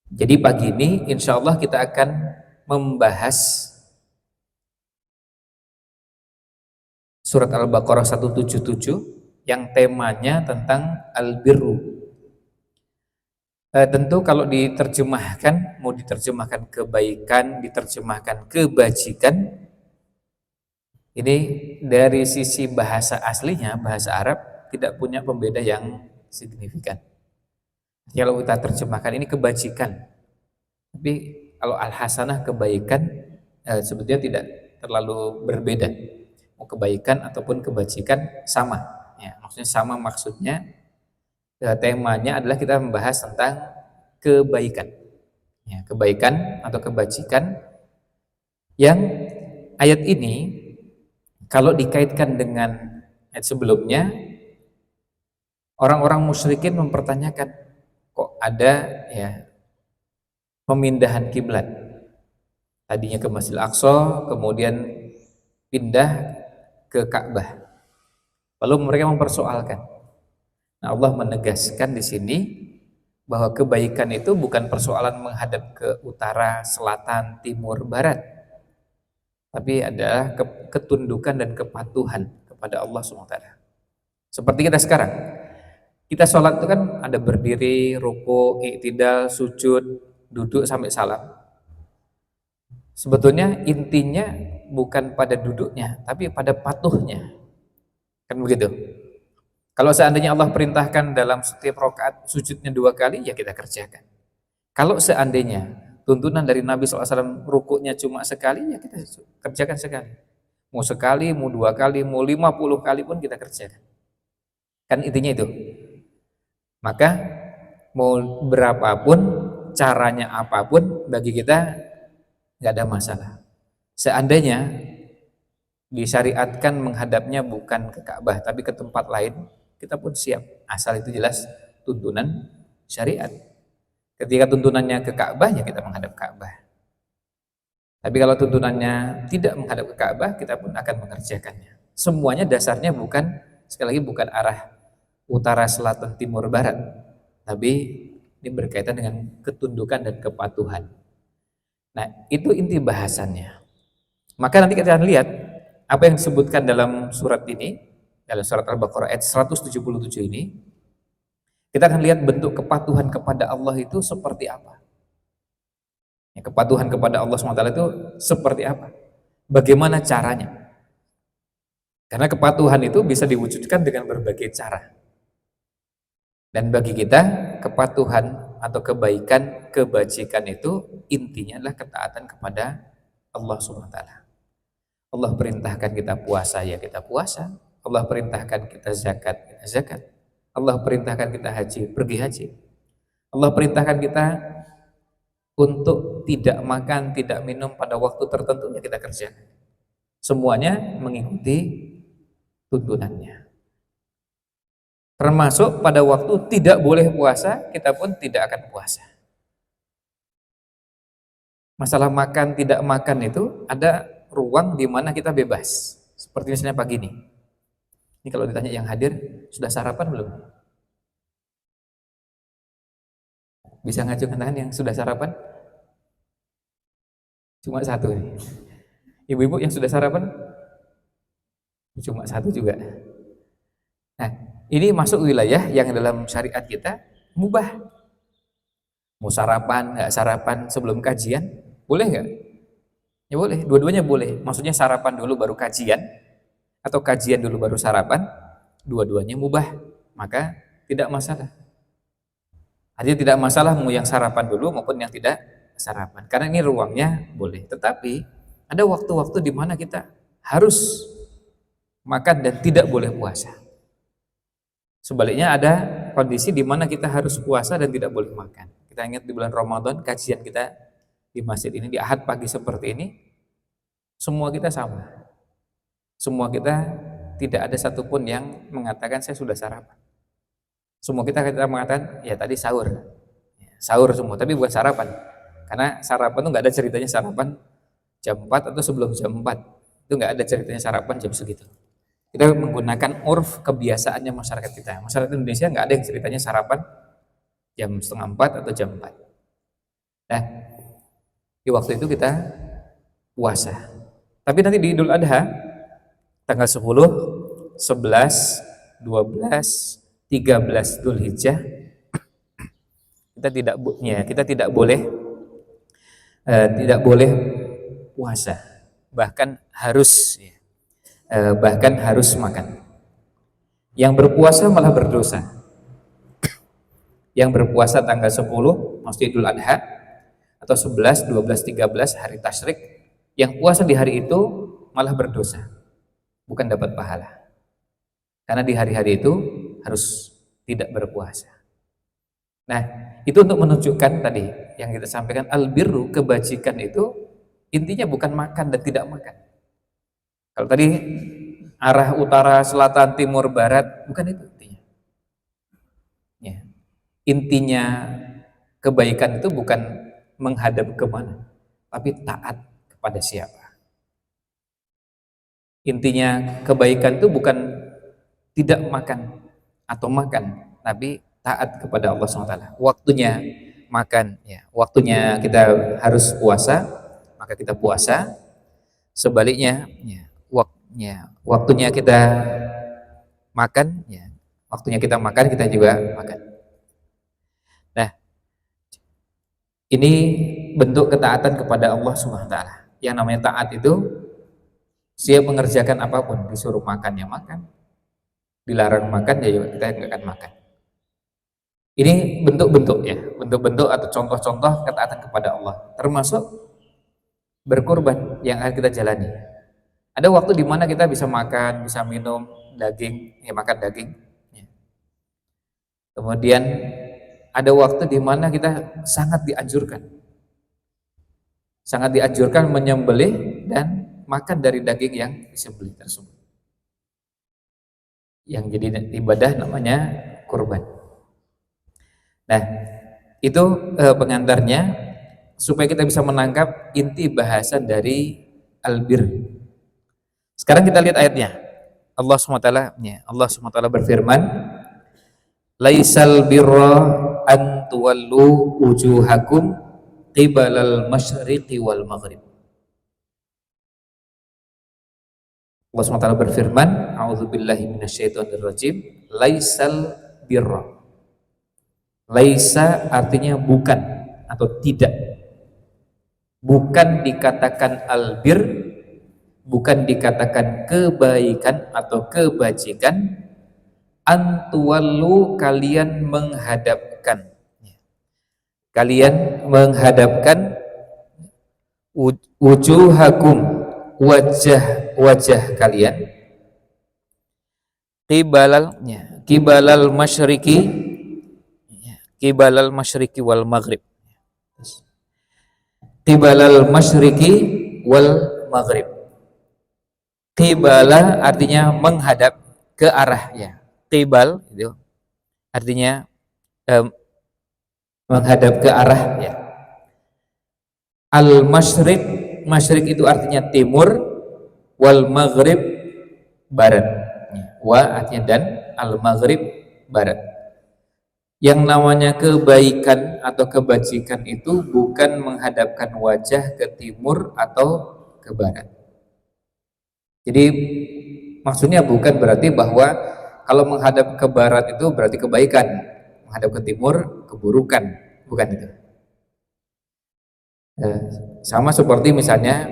Jadi pagi ini insya Allah kita akan membahas surat Al-Baqarah 177 yang temanya tentang al-birru. Tentu kalau diterjemahkan, mau diterjemahkan kebaikan, diterjemahkan kebajikan, ini dari sisi bahasa aslinya, bahasa Arab tidak punya pembeda yang signifikan. Kalau kita terjemahkan ini kebajikan, tapi kalau al-hasanah kebaikan sebetulnya tidak terlalu berbeda. Mau kebaikan ataupun kebajikan sama. Ya, maksudnya sama maksudnya. Temanya adalah kita membahas tentang kebaikan. Ya, kebaikan atau kebajikan yang ayat ini kalau dikaitkan dengan ayat sebelumnya, orang-orang musyrikin mempertanyakan kok ada ya pemindahan kiblat. Tadinya ke Masjidil Aqsa, kemudian pindah ke Ka'bah. Lalu mereka mempersoalkan. Nah, Allah menegaskan di sini bahwa kebaikan itu bukan persoalan menghadap ke utara, selatan, timur, barat, tapi adalah ketundukan dan kepatuhan kepada Allah SWT. Seperti kita sekarang, kita sholat itu kan ada berdiri, ruku, i'tidal, sujud, duduk sampai salam. Sebetulnya intinya bukan pada duduknya, tapi pada patuhnya. Kan begitu. Kalau seandainya Allah perintahkan dalam setiap rakaat sujudnya 2 kali, ya kita kerjakan. Kalau seandainya tuntunan dari Nabi SAW rukuknya cuma sekali, ya kita kerjakan sekali. Mau sekali, mau 2 kali, mau 50 kali pun kita kerjakan. Kan intinya itu. Maka mau berapapun, caranya apapun, bagi kita nggak ada masalah. Seandainya disyariatkan menghadapnya bukan ke Ka'bah, tapi ke tempat lain, kita pun siap. Asal itu jelas tuntunan syariat. Ketika tuntunannya ke Ka'bah, ya kita menghadap Ka'bah. Tapi kalau tuntunannya tidak menghadap ke Ka'bah, kita pun akan mengerjakannya. Semuanya dasarnya bukan, sekali lagi bukan arah utara, selatan, timur, barat. Tapi ini berkaitan dengan ketundukan dan kepatuhan. Nah, itu inti bahasannya. Maka nanti kita akan lihat apa yang disebutkan dalam surat ini, dalam surat Al-Baqarah ayat 177 ini. Kita akan lihat bentuk kepatuhan kepada Allah itu seperti apa. Ya, kepatuhan kepada Allah SWT itu seperti apa? Bagaimana caranya? Karena kepatuhan itu bisa diwujudkan dengan berbagai cara. Dan bagi kita, kepatuhan atau kebaikan, kebajikan itu intinya adalah ketaatan kepada Allah SWT. Allah perintahkan kita puasa, ya kita puasa. Allah perintahkan kita zakat, kita zakat. Allah perintahkan kita haji, pergi haji. Allah perintahkan kita untuk tidak makan, tidak minum pada waktu tertentu, ya kita kerjakan. Semuanya mengikuti tuntunannya. Termasuk pada waktu tidak boleh puasa, kita pun tidak akan puasa. Masalah makan, tidak makan itu ada ruang di mana kita bebas. Seperti misalnya pagi ini. Ini kalau ditanya yang hadir, sudah sarapan belum? Bisa ngacungkan tangan yang sudah sarapan? Cuma satu nih. Ibu-ibu yang sudah sarapan? Cuma satu juga. Nah, ini masuk wilayah yang dalam syariat kita mubah. Mau sarapan, nggak sarapan sebelum kajian, boleh nggak? Ya boleh, dua-duanya boleh. Maksudnya sarapan dulu baru kajian, atau kajian dulu baru sarapan, dua-duanya mubah. Maka tidak masalah. Artinya tidak masalah mau yang sarapan dulu maupun yang tidak sarapan. Karena ini ruangnya boleh. Tetapi ada waktu-waktu di mana kita harus makan dan tidak boleh puasa. Sebaliknya ada kondisi di mana kita harus puasa dan tidak boleh makan. Kita ingat di bulan Ramadan kajian kita di masjid ini di Ahad pagi seperti ini, semua kita sama. Semua kita tidak ada satupun yang mengatakan saya sudah sarapan. Semua kita mengatakan ya tadi sahur. Sahur semua, tapi bukan sarapan. Karena sarapan itu nggak ada ceritanya sarapan jam 4 atau sebelum jam 4. Itu nggak ada ceritanya sarapan jam segitu. Kita menggunakan urf kebiasaannya masyarakat kita. Masyarakat Indonesia nggak ada yang ceritanya sarapan jam setengah 4 atau jam 4. Nah, di waktu itu kita puasa. Tapi nanti di Idul Adha tanggal 10, 11, 12, 13 Dzulhijjah kita tidak boleh puasa. Bahkan harus makan. Yang berpuasa malah berdosa. Yang berpuasa tanggal 10 maksud Idul Adha atau 11, 12, 13 hari tasyrik, yang puasa di hari itu malah berdosa, bukan dapat pahala. Karena di hari-hari itu harus tidak berpuasa. Nah, itu untuk menunjukkan tadi yang kita sampaikan, albirru, kebajikan itu intinya bukan makan dan tidak makan. Kalau tadi arah utara, selatan, timur, barat, bukan itu intinya. Ya. Intinya kebaikan itu bukan menghadap kemana, tapi taat kepada siapa. Intinya kebaikan itu bukan tidak makan atau makan, tapi taat kepada Allah SWT. Waktunya makan, ya, waktunya kita harus puasa, maka kita puasa. Sebaliknya, ya, waktunya kita makan, ya, waktunya kita makan, kita juga makan. Nah, ini bentuk ketaatan kepada Allah SWT. Yang namanya taat itu siap mengerjakan apapun, disuruh makan ya makan, dilarang makan ya kita nggak akan makan. Ini bentuk-bentuk ya, bentuk-bentuk atau contoh-contoh ketaatan kepada Allah, termasuk berkorban yang akan kita jalani. Ada waktu di mana kita bisa makan, bisa minum daging, ya makan daging. Ya. Kemudian ada waktu di mana kita sangat dianjurkan menyembelih dan makan dari daging yang disembelih tersebut. Yang jadi ibadah namanya kurban. Nah, itu pengantarnya supaya kita bisa menangkap inti bahasan dari albir. Sekarang kita lihat ayatnya. Allah SWT berfirman, "Laisal birra an tuwallu wujuhakum qibalal masyriqi wal maghrib." Allah SWT berfirman, "A'udzubillahi minasyaitonirrajim." Laisal birra. Laisa artinya bukan atau tidak. Bukan dikatakan albir, bukan dikatakan kebaikan atau kebajikan, antuwallu kalian menghadapkan. Kalian menghadapkan wujuhakum, wajah kalian, kibalal masyriqi wal maghrib. Kibalal masyriqi wal maghrib. Qibala artinya menghadap, ke arah, ya. Qibal itu artinya menghadap ke arah, ya. Al masyriq, masyriq itu artinya timur, wal maghrib barat. Wa artinya dan, al maghrib barat. Yang namanya kebaikan atau kebajikan itu bukan menghadapkan wajah ke timur atau ke barat. Jadi maksudnya bukan berarti bahwa kalau menghadap ke barat itu berarti kebaikan, menghadap ke timur keburukan, bukan itu. Sama seperti misalnya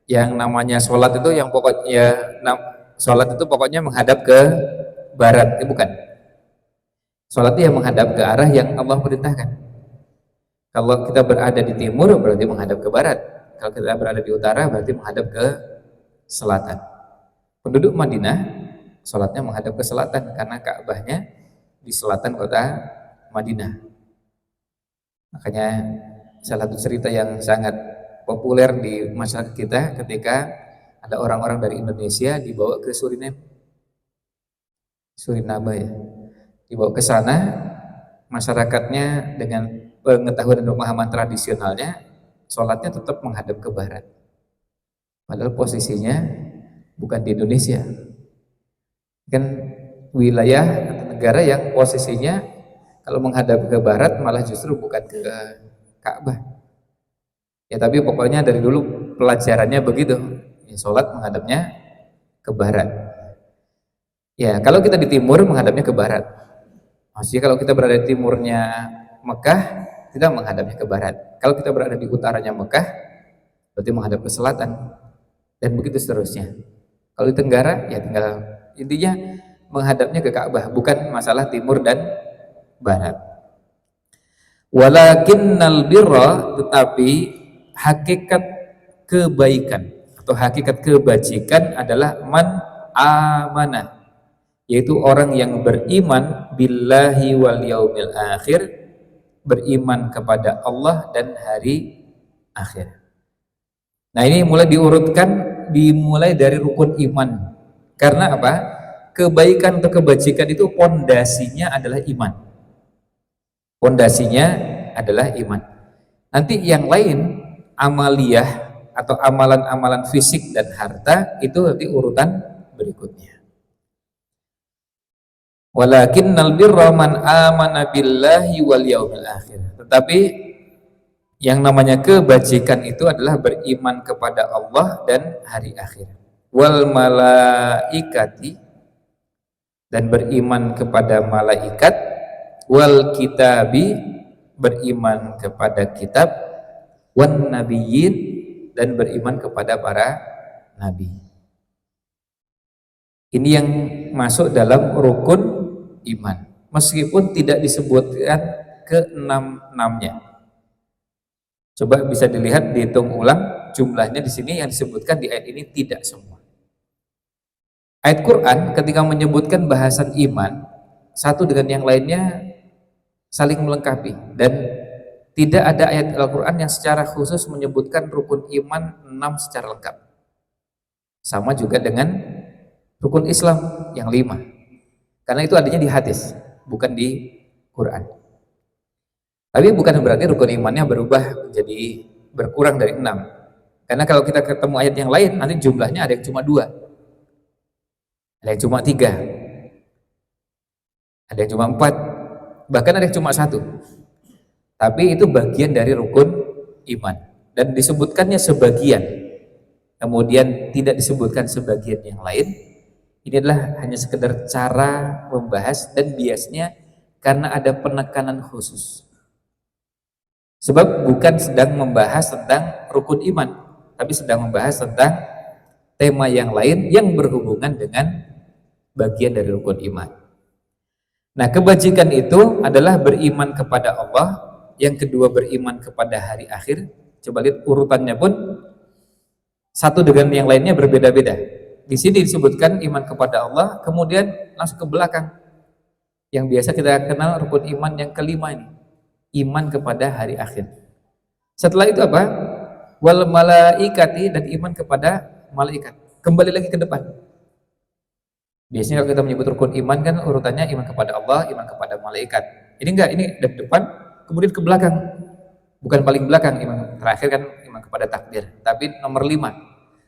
yang namanya sholat itu yang pokoknya sholat itu pokoknya menghadap ke barat, bukan. Sholat itu yang menghadap ke arah yang Allah perintahkan. Kalau kita berada di timur berarti menghadap ke barat, kalau kita berada di utara berarti menghadap ke selatan. Penduduk Madinah sholatnya menghadap ke selatan karena Ka'bahnya di selatan kota Madinah. Makanya salah satu cerita yang sangat populer di masyarakat kita ketika ada orang-orang dari Indonesia dibawa ke Suriname ya, dibawa ke sana, masyarakatnya dengan pengetahuan dan pemahaman tradisionalnya sholatnya tetap menghadap ke barat, padahal posisinya bukan di Indonesia, kan wilayah atau negara yang posisinya kalau menghadap ke barat malah justru bukan ke Ka'bah, Ya tapi pokoknya dari dulu pelajarannya begitu. Ya, sholat menghadapnya ke barat. Ya kalau kita di timur menghadapnya ke barat. Maksudnya kalau kita berada di timurnya Mekah, kita menghadapnya ke barat. Kalau kita berada di utaranya Mekah, berarti menghadap ke selatan. Dan begitu seterusnya. Kalau di tenggara, ya tinggal intinya menghadapnya ke Ka'bah, bukan masalah timur dan barat. Walakinnal birra, tetapi hakikat kebaikan atau hakikat kebajikan adalah man amanah, yaitu orang yang beriman billahi wal yaumil akhir, beriman kepada Allah dan hari akhir. Nah ini mulai diurutkan, dimulai dari rukun iman. Karena apa? Kebaikan atau kebajikan itu pondasinya adalah iman. Pondasinya adalah iman. Nanti yang lain, amaliyah atau amalan-amalan fisik dan harta, itu nanti urutan berikutnya. Walakinnal birra man amana billahi wal yaumil akhir. Tetapi yang namanya kebajikan itu adalah beriman kepada Allah dan hari akhir. Wal malaikati, dan beriman kepada malaikat, wal kitabi, beriman kepada kitab, wan nabiyyin, dan beriman kepada para nabi. Ini yang masuk dalam rukun iman, meskipun tidak disebutkan ke-6-6-nya. Coba bisa dilihat, dihitung ulang jumlahnya di sini yang disebutkan di ayat ini tidak semua. Ayat Quran ketika menyebutkan bahasan iman, satu dengan yang lainnya saling melengkapi, dan tidak ada ayat Al-Quran yang secara khusus menyebutkan rukun iman 6 secara lengkap. Sama juga dengan rukun Islam yang 5, karena itu adanya di hadis, bukan di Quran. Tapi bukan berarti rukun imannya berubah menjadi berkurang dari 6, karena kalau kita ketemu ayat yang lain, nanti jumlahnya ada yang cuma 2, ada yang cuma 3, ada yang cuma 4, bahkan ada yang cuma 1. Tapi itu bagian dari rukun iman, dan disebutkannya sebagian, kemudian tidak disebutkan sebagian yang lain. Ini adalah hanya sekedar cara membahas, dan biasanya karena ada penekanan khusus. Sebab bukan sedang membahas tentang rukun iman, tapi sedang membahas tentang tema yang lain yang berhubungan dengan bagian dari rukun iman. Nah, kebajikan itu adalah beriman kepada Allah, yang kedua beriman kepada hari akhir. Coba lihat urutannya pun satu dengan yang lainnya berbeda-beda. Di sini disebutkan iman kepada Allah, kemudian langsung ke belakang yang biasa kita kenal rukun iman yang kelima ini, iman kepada hari akhir. Setelah itu apa? Wal malaikati, dan iman kepada malaikat. Kembali lagi ke depan. Biasanya kalau kita menyebut rukun iman kan urutannya iman kepada Allah, iman kepada malaikat. Ini enggak, ini dari depan kemudian ke belakang. Bukan paling belakang, iman terakhir kan iman kepada takdir, tapi nomor 5.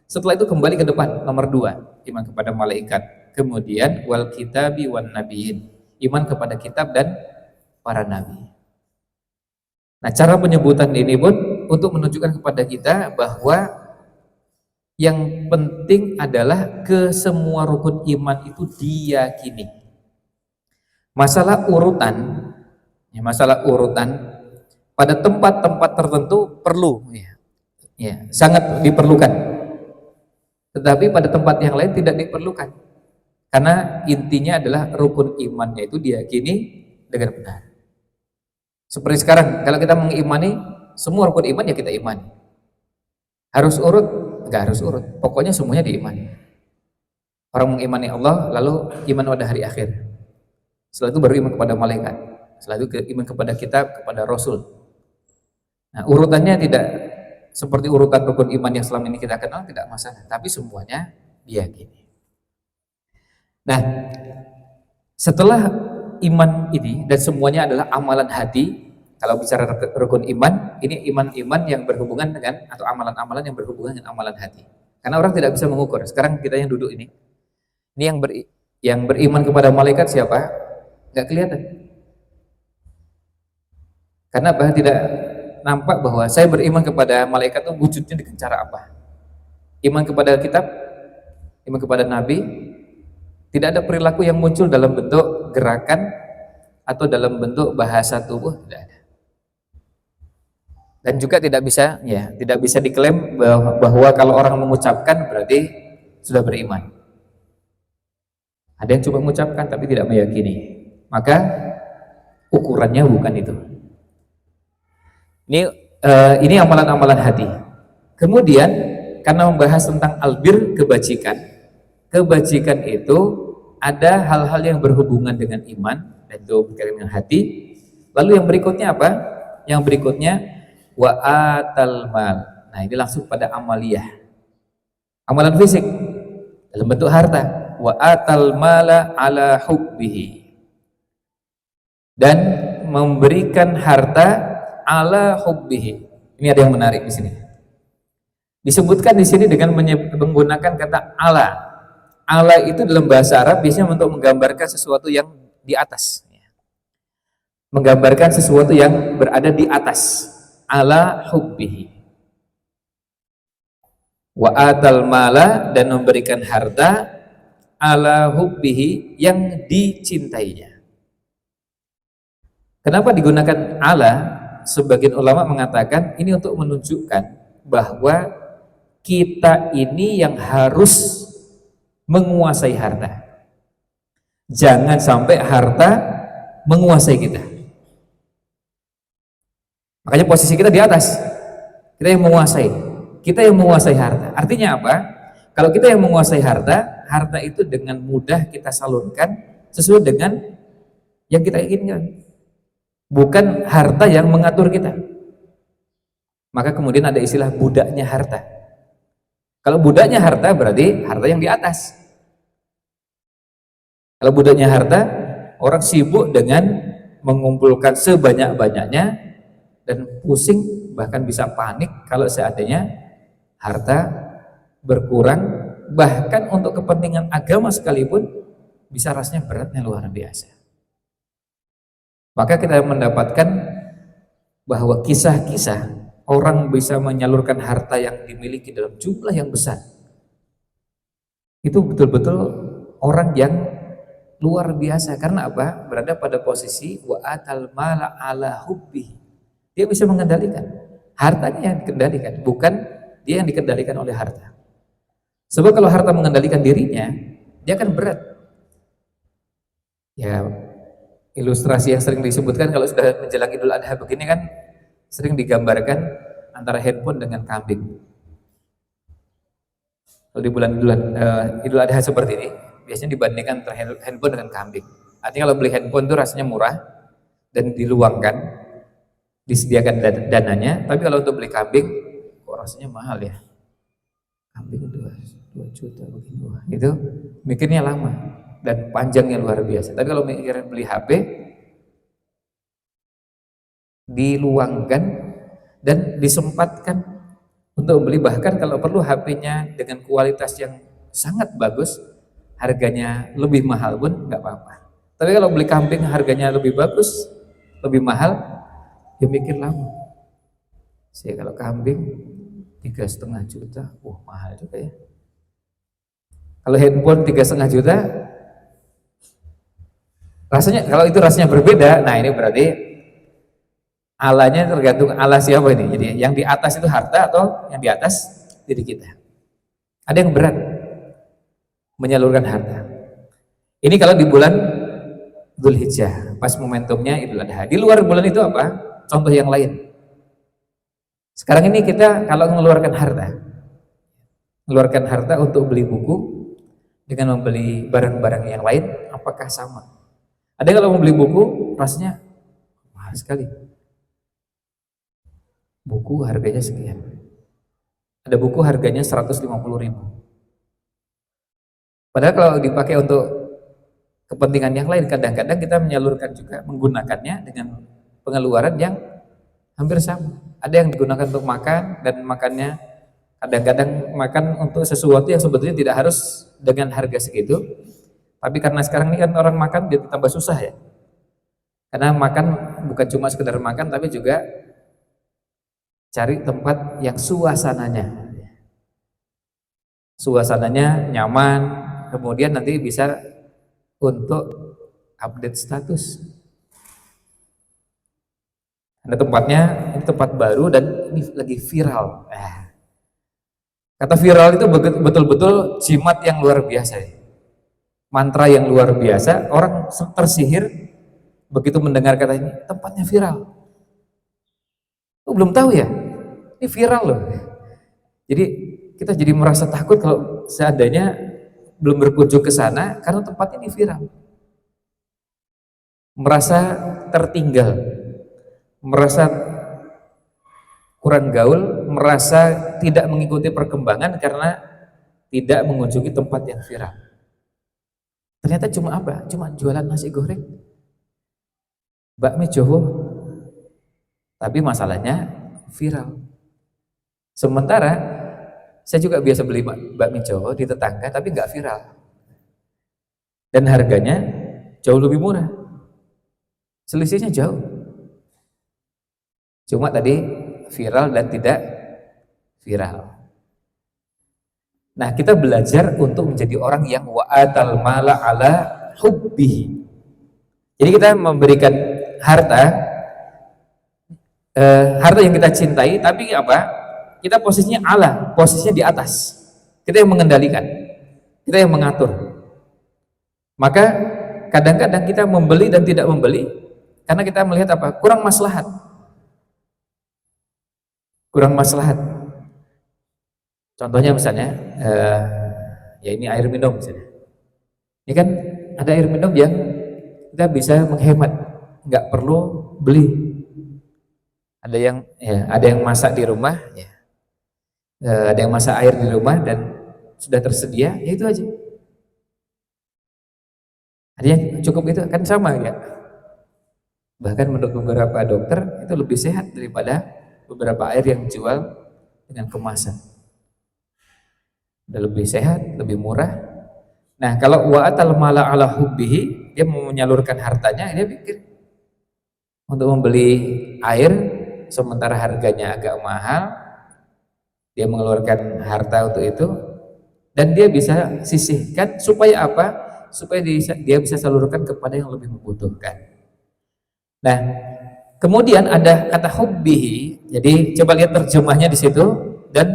Setelah itu kembali ke depan, nomor 2, iman kepada malaikat. Kemudian wal kitabi wan nabiyyin, iman kepada kitab dan para nabi. Nah, cara penyebutan ini pun untuk menunjukkan kepada kita bahwa yang penting adalah ke semua rukun iman itu diyakini. Masalah urutan, masalah urutan pada tempat-tempat tertentu perlu, sangat diperlukan. Tetapi pada tempat yang lain tidak diperlukan, karena intinya adalah rukun imannya itu diyakini dengan benar. Seperti sekarang, kalau kita mengimani semua rukun iman, ya kita imani. Harus urut? Enggak harus urut, pokoknya semuanya diimani. Orang mengimani Allah, lalu iman pada hari akhir, setelah itu baru iman kepada malaikat, setelah itu iman kepada kitab, kepada Rasul. Nah, urutannya tidak seperti urutan rukun iman yang selama ini kita kenal, tidak masalah, tapi semuanya diyakini. Nah, setelah iman ini dan semuanya adalah amalan hati, kalau bicara rukun iman, ini iman-iman yang berhubungan dengan, atau amalan-amalan yang berhubungan dengan amalan hati. Karena orang tidak bisa mengukur. Sekarang kita yang duduk ini yang beriman kepada malaikat siapa? Nggak kelihatan. Karena apa? Tidak nampak bahwa saya beriman kepada malaikat itu wujudnya dengan cara apa? Iman kepada kitab, iman kepada nabi, tidak ada perilaku yang muncul dalam bentuk gerakan atau dalam bentuk bahasa tubuh, tidak ada. Dan juga tidak bisa diklaim bahwa kalau orang mengucapkan berarti sudah beriman. Ada yang cuma mengucapkan tapi tidak meyakini. Maka ukurannya bukan itu. Ini amalan-amalan hati. Kemudian karena membahas tentang albir, kebajikan itu ada hal-hal yang berhubungan dengan iman dan itu berkaitan dengan hati. Lalu yang berikutnya apa? Yang berikutnya wa atal mal. Nah, ini langsung pada amaliyah. Amalan fisik dalam bentuk harta. Wa atal mala ala hubbihi. Dan memberikan harta ala hubbihi. Ini ada yang menarik di sini. Disebutkan di sini dengan menggunakan kata ala. Ala itu dalam bahasa Arab biasanya untuk menggambarkan sesuatu yang di atas. Menggambarkan sesuatu yang berada di atas. Ala hubbihi. Wa atal mala, dan memberikan harta ala hubbihi, yang dicintainya. Kenapa digunakan ala? Sebagian ulama mengatakan ini untuk menunjukkan bahwa kita ini yang harus menguasai harta. Jangan sampai harta menguasai kita. Makanya posisi kita di atas. Kita yang menguasai. Kita yang menguasai harta. Artinya apa? Kalau kita yang menguasai harta, harta itu dengan mudah kita salurkan sesuai dengan yang kita inginkan. Bukan harta yang mengatur kita. Maka kemudian ada istilah budaknya harta. Kalau budaknya harta berarti harta yang di atas. Kalau budaknya harta, orang sibuk dengan mengumpulkan sebanyak-banyaknya dan pusing, bahkan bisa panik kalau seandainya harta berkurang, bahkan untuk kepentingan agama sekalipun bisa rasanya beratnya luar biasa. Maka kita mendapatkan bahwa kisah-kisah orang bisa menyalurkan harta yang dimiliki dalam jumlah yang besar. Itu betul-betul orang yang luar biasa. Karena apa? Berada pada posisi wa atal mala ala hubbi. Dia bisa mengendalikan. Hartanya yang dikendalikan, bukan dia yang dikendalikan oleh harta. Sebab kalau harta mengendalikan dirinya, dia akan berat. Ya, ilustrasi yang sering disebutkan kalau sudah menjelang Idul Adha begini kan sering digambarkan antara handphone dengan kambing. Kalau di bulan Idul Adha seperti ini biasanya dibandingkan antara handphone dengan kambing. Artinya kalau beli handphone itu rasanya murah dan diluangkan, disediakan dananya. Tapi kalau untuk beli kambing kok rasanya mahal ya. Kambing 2 juta begini. Wah, itu mikirnya lama dan panjangnya luar biasa. Tapi kalau mikir beli HP, diluangkan dan disempatkan untuk beli, bahkan kalau perlu HP-nya dengan kualitas yang sangat bagus, harganya lebih mahal pun nggak apa-apa. Tapi kalau beli kambing harganya lebih bagus, lebih mahal, ya mikir lama. Saya kalau kambing 3,5 juta, mahal juga ya. Kalau handphone 3,5 juta, rasanya kalau itu rasanya berbeda. Nah ini berarti alanya tergantung ala siapa ini. Jadi yang di atas itu harta atau yang di atas diri kita. Ada yang berat menyalurkan harta. Ini kalau di bulan Dzulhijjah, pas momentumnya Idul Adha. Di luar bulan itu apa? Contoh yang lain. Sekarang ini kita kalau mengeluarkan harta untuk beli buku dengan membeli barang-barang yang lain, apakah sama? Ada kalau membeli buku rasanya mahal sekali. Buku harganya sekian. Ada buku harganya 150.000. Padahal kalau dipakai untuk kepentingan yang lain, kadang-kadang kita menyalurkan juga menggunakannya dengan pengeluaran yang hampir sama. Ada yang digunakan untuk makan dan makannya kadang-kadang makan untuk sesuatu yang sebetulnya tidak harus dengan harga segitu. Tapi karena sekarang ini kan orang makan dia tambah susah ya. Karena makan bukan cuma sekedar makan tapi juga Cari tempat yang suasananya nyaman, kemudian nanti bisa untuk update status. Ada tempatnya, ini tempat baru dan ini lagi viral. Kata viral itu betul-betul jimat yang luar biasa ya. Mantra yang luar biasa, orang tersihir begitu mendengar kata ini, tempatnya viral. Oh, belum tahu ya? Ini viral loh. Jadi kita jadi merasa takut kalau seandainya belum berkunjung ke sana karena tempat ini viral. Merasa tertinggal, merasa kurang gaul, merasa tidak mengikuti perkembangan karena tidak mengunjungi tempat yang viral. Ternyata cuma apa? Cuma jualan nasi goreng, bakmi Jowo, tapi masalahnya viral. Sementara saya juga biasa beli bakmi Jowo di tetangga, tapi nggak viral, dan harganya jauh lebih murah, selisihnya jauh. Cuma tadi viral dan tidak viral. Nah, kita belajar untuk menjadi orang yang wa'atal mala ala hubbihi. Jadi kita memberikan harta yang kita cintai, tapi apa? Kita posisinya ala, posisinya di atas. Kita yang mengendalikan, kita yang mengatur. Maka kadang-kadang kita membeli dan tidak membeli karena kita melihat apa? Kurang maslahat. Contohnya misalnya, ya ini air minum misalnya. Ini kan ada air minum yang kita bisa menghemat, nggak perlu beli. Ada yang masak di rumah, ya. Ada yang masak air di rumah dan sudah tersedia, ya itu aja. Ada yang cukup itu kan sama ya. Bahkan menurut beberapa dokter itu lebih sehat daripada beberapa air yang dijual dengan kemasan. Udah lebih sehat, lebih murah. Nah, kalau wa'atal mala ala hubbihi, dia mau menyalurkan hartanya, dia pikir untuk membeli air sementara harganya agak mahal, dia mengeluarkan harta untuk itu dan dia bisa sisihkan supaya apa? Supaya dia bisa salurkan kepada yang lebih membutuhkan. Nah, kemudian ada kata hubbihi. Jadi coba lihat terjemahnya di situ, dan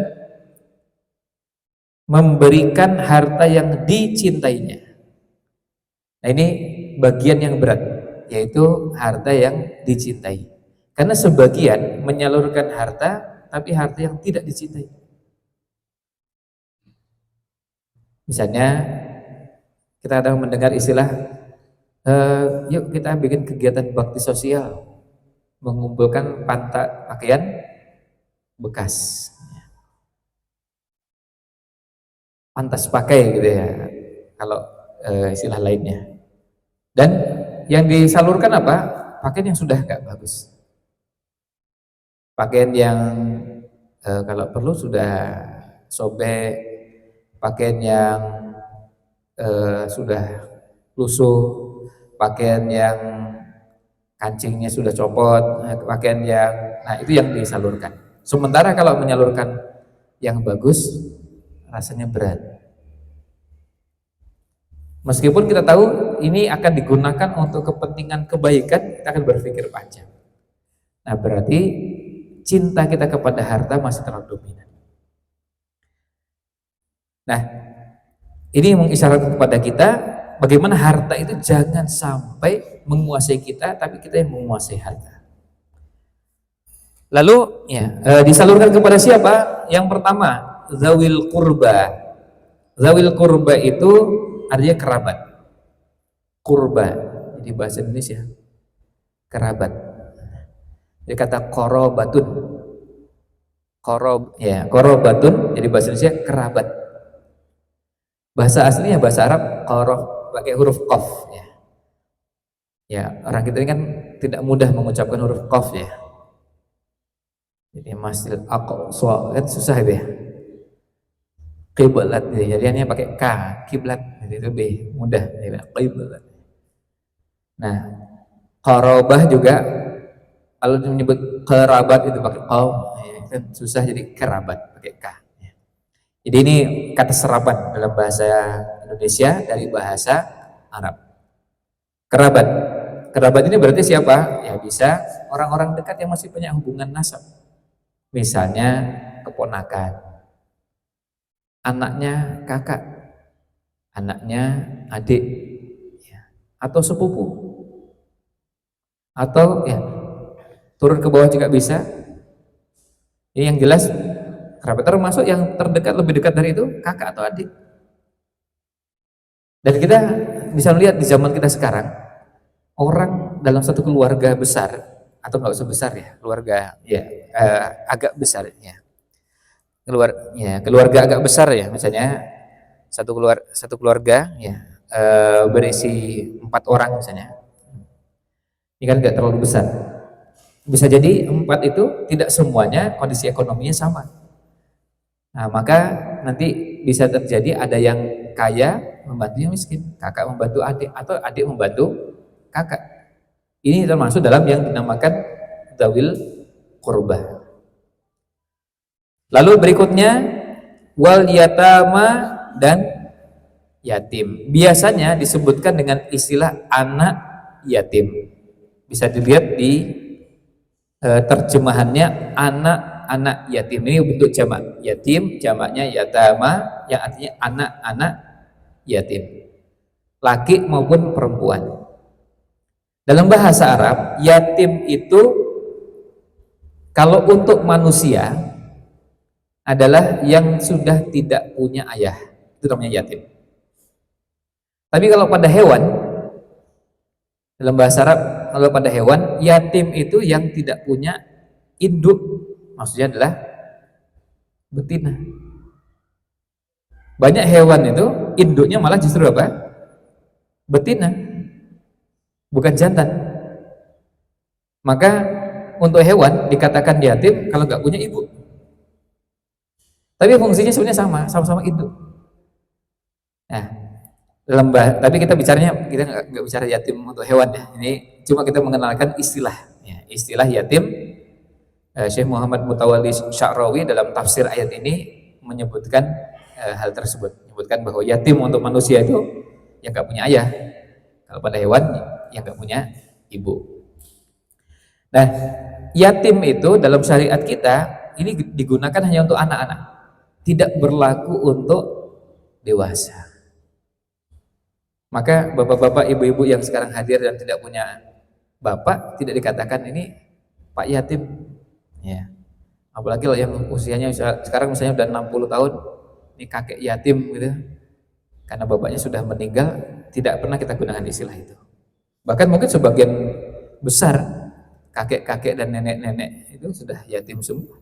memberikan harta yang dicintainya. Nah, ini bagian yang berat, yaitu harta yang dicintai. Karena sebagian menyalurkan harta, tapi harta yang tidak dicintai. Misalnya kita ada mendengar istilah, yuk kita bikin kegiatan bakti sosial, mengumpulkan pakaian bekas, pantas pakai gitu ya, kalau istilah lainnya. Dan yang disalurkan apa? Pakaian yang sudah gak bagus, pakaian yang kalau perlu sudah sobek, pakaian yang sudah lusuh, pakaian yang kancingnya sudah copot, pakaian yang, nah itu yang disalurkan. Sementara kalau menyalurkan yang bagus, rasanya berat. Meskipun kita tahu ini akan digunakan untuk kepentingan kebaikan, kita akan berpikir panjang. Nah, berarti cinta kita kepada harta masih terlalu dominan. Nah, ini mengisyaratkan kepada kita bagaimana harta itu jangan sampai menguasai kita, tapi kita yang menguasai harta. Lalu disalurkan kepada siapa? Yang pertama, zawil kurba. Zawil kurba itu artinya kerabat. Kurba, jadi bahasa Indonesia kerabat. Jadi kata korobatun, korobatun, jadi bahasa Indonesia kerabat. Bahasa aslinya bahasa Arab korob, pakai huruf qaf ya. Ya, orang kita ini kan tidak mudah mengucapkan huruf qaf ya. Jadi masjid aqsa kan susah itu ya. Qiblat, jadi hanya pakai k, kiblat, jadi itu lebih mudah ya, qiblat. Nah, qarabah juga kalau menyebut kerabat itu pakai qaw, ya, kan susah jadi kerabat pakai K. Jadi ini kata serapan dalam bahasa Indonesia dari bahasa Arab. Kerabat. Kerabat ini berarti siapa? Ya bisa orang-orang dekat yang masih punya hubungan nasab. Misalnya keponakan, anaknya kakak, anaknya adik, ya, atau sepupu, atau ya turun ke bawah juga bisa. Ini yang jelas kerabat, termasuk yang terdekat, lebih dekat dari itu kakak atau adik. Dan kita bisa melihat di zaman kita sekarang, orang dalam satu keluarga besar, atau nggak usah besar ya, keluarga ya agak besar ya, keluarga agak besar ya, misalnya satu keluarga ya berisi 4 orang misalnya, ini kan nggak terlalu besar. Bisa jadi 4 itu tidak semuanya kondisi ekonominya sama. Nah, maka nanti bisa terjadi ada yang kaya membantu yang miskin, kakak membantu adik, atau adik membantu kakak. Ini termasuk dalam yang dinamakan dzawil qurbah. Lalu berikutnya wal yatama dan yatim. Biasanya disebutkan dengan istilah anak yatim. Bisa dilihat di terjemahannya anak-anak yatim. Ini bentuk jamak. Yatim jamaknya yatama, yang artinya anak-anak yatim, laki maupun perempuan. Dalam bahasa Arab, yatim itu kalau untuk manusia adalah yang sudah tidak punya ayah, itu namanya yatim. Tapi kalau pada hewan, dalam bahasa Arab, kalau pada hewan, yatim itu yang tidak punya induk, maksudnya adalah betina. Banyak hewan itu induknya malah justru apa? Betina, bukan jantan. Maka untuk hewan dikatakan yatim kalau nggak punya ibu. Tapi fungsinya sebenarnya sama-sama induk. Nah, tapi kita nggak bicara yatim untuk hewan ya. Ini cuma kita mengenalkan istilah. Ya, istilah yatim. Syekh Muhammad Mutawalli Sya'rawi dalam tafsir ayat ini menyebutkan hal tersebut. Menyebutkan bahwa yatim untuk manusia itu yang nggak punya ayah. Kalau pada hewan yang nggak punya ibu. Nah, yatim itu dalam syariat kita ini digunakan hanya untuk anak-anak, tidak berlaku untuk dewasa. Maka bapak-bapak, ibu-ibu yang sekarang hadir dan tidak punya bapak, tidak dikatakan ini Pak Yatim. Ya. Apalagi yang usianya sekarang misalnya udah 60 tahun, ini kakek yatim gitu. Karena bapaknya sudah meninggal, tidak pernah kita gunakan istilah itu. Bahkan mungkin sebagian besar kakek-kakek dan nenek-nenek itu sudah yatim semua.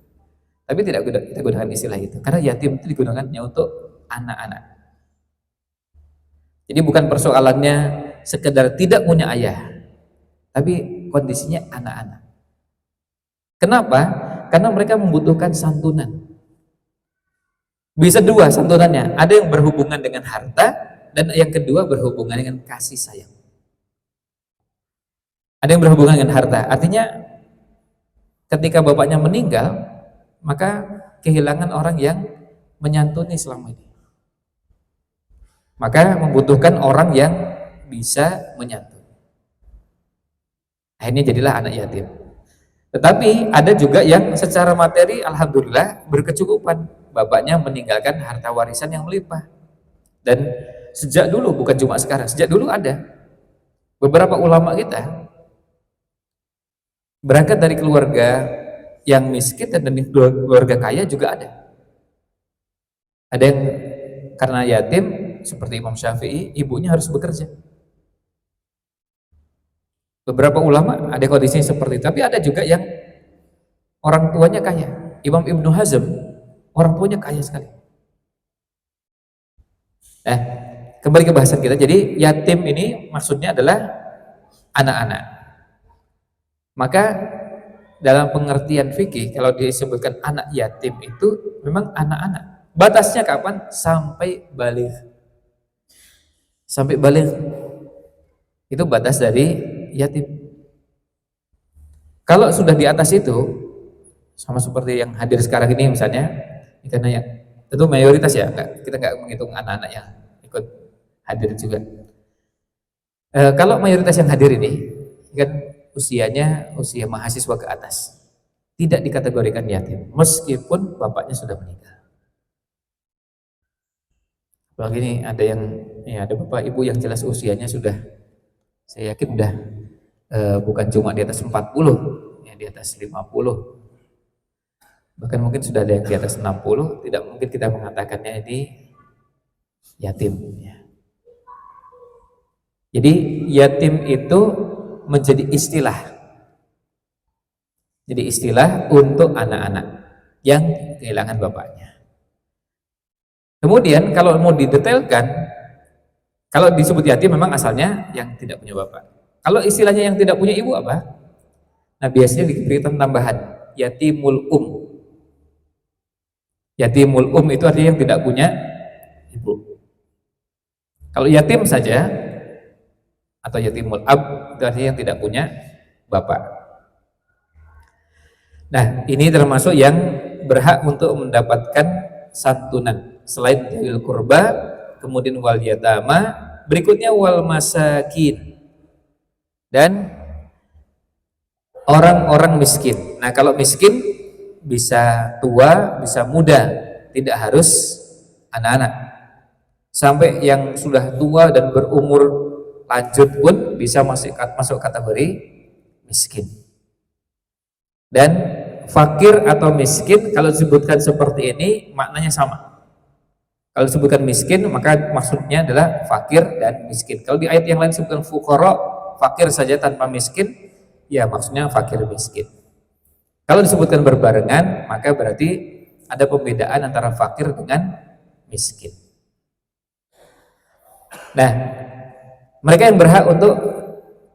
Tapi tidak kita gunakan istilah itu. Karena yatim itu digunakannya untuk anak-anak. Jadi bukan persoalannya sekedar tidak punya ayah, tapi kondisinya anak-anak. Kenapa? Karena mereka membutuhkan santunan. Bisa dua santunannya, ada yang berhubungan dengan harta, dan yang kedua berhubungan dengan kasih sayang. Ada yang berhubungan dengan harta, artinya ketika bapaknya meninggal, maka kehilangan orang yang menyantuni selama ini. Maka membutuhkan orang yang bisa menyantuni. Akhirnya jadilah anak yatim. Tetapi ada juga yang secara materi alhamdulillah berkecukupan. Bapaknya meninggalkan harta warisan yang melimpah. Dan sejak dulu, bukan cuma sekarang, sejak dulu ada. Beberapa ulama kita berangkat dari keluarga yang miskin dan dari keluarga kaya juga ada. Ada yang karena yatim seperti Imam Syafi'i, ibunya harus bekerja. Beberapa ulama ada kondisi seperti itu, tapi ada juga yang orang tuanya kaya. Imam Ibnu Hazm, orang tuanya kaya sekali. Kembali ke bahasan kita. Jadi yatim ini maksudnya adalah anak-anak. Maka dalam pengertian fikih, kalau disebutkan anak yatim itu memang anak-anak. Batasnya kapan? Sampai balik. Sampai balik. Itu batas dari yatim. Kalau sudah di atas itu, Sama seperti yang hadir sekarang ini misalnya, karena ya tentu mayoritas ya, kita nggak menghitung anak-anak yang ikut hadir juga. Kalau mayoritas yang hadir ini kan usianya usia mahasiswa ke atas, tidak dikategorikan yatim meskipun bapaknya sudah meninggal. Apalagi ini ada yang ya ada bapak ibu yang jelas usianya sudah, saya yakin udah bukan cuma di atas 40, ya di atas 50. Bahkan mungkin sudah ada yang di atas 60, tidak mungkin kita mengatakannya ini yatim ya. Jadi yatim itu menjadi istilah. Jadi istilah untuk anak-anak yang kehilangan bapaknya. Kemudian kalau mau didetailkan, kalau disebut yatim memang asalnya yang tidak punya bapak. Kalau istilahnya yang tidak punya ibu apa? Nah biasanya diberikan tambahan yatimul Yatimul itu artinya yang tidak punya ibu. Kalau yatim saja atau yatimul ab itu artinya yang tidak punya bapak. Nah, ini termasuk yang berhak untuk mendapatkan santunan selain dzil qurba, kemudian wal yatama, berikutnya wal masakin dan orang-orang miskin. Nah, kalau miskin bisa tua, bisa muda, tidak harus anak-anak. Sampai yang sudah tua dan berumur lanjut pun bisa masuk kategori miskin. Dan fakir atau miskin kalau disebutkan seperti ini maknanya sama. Kalau disebutkan miskin maka maksudnya adalah fakir dan miskin. Kalau di ayat yang lain disebutkan fuqara, fakir saja tanpa miskin, ya maksudnya fakir miskin. Kalau disebutkan berbarengan maka berarti ada pembedaan antara fakir dengan miskin. Nah, mereka yang berhak untuk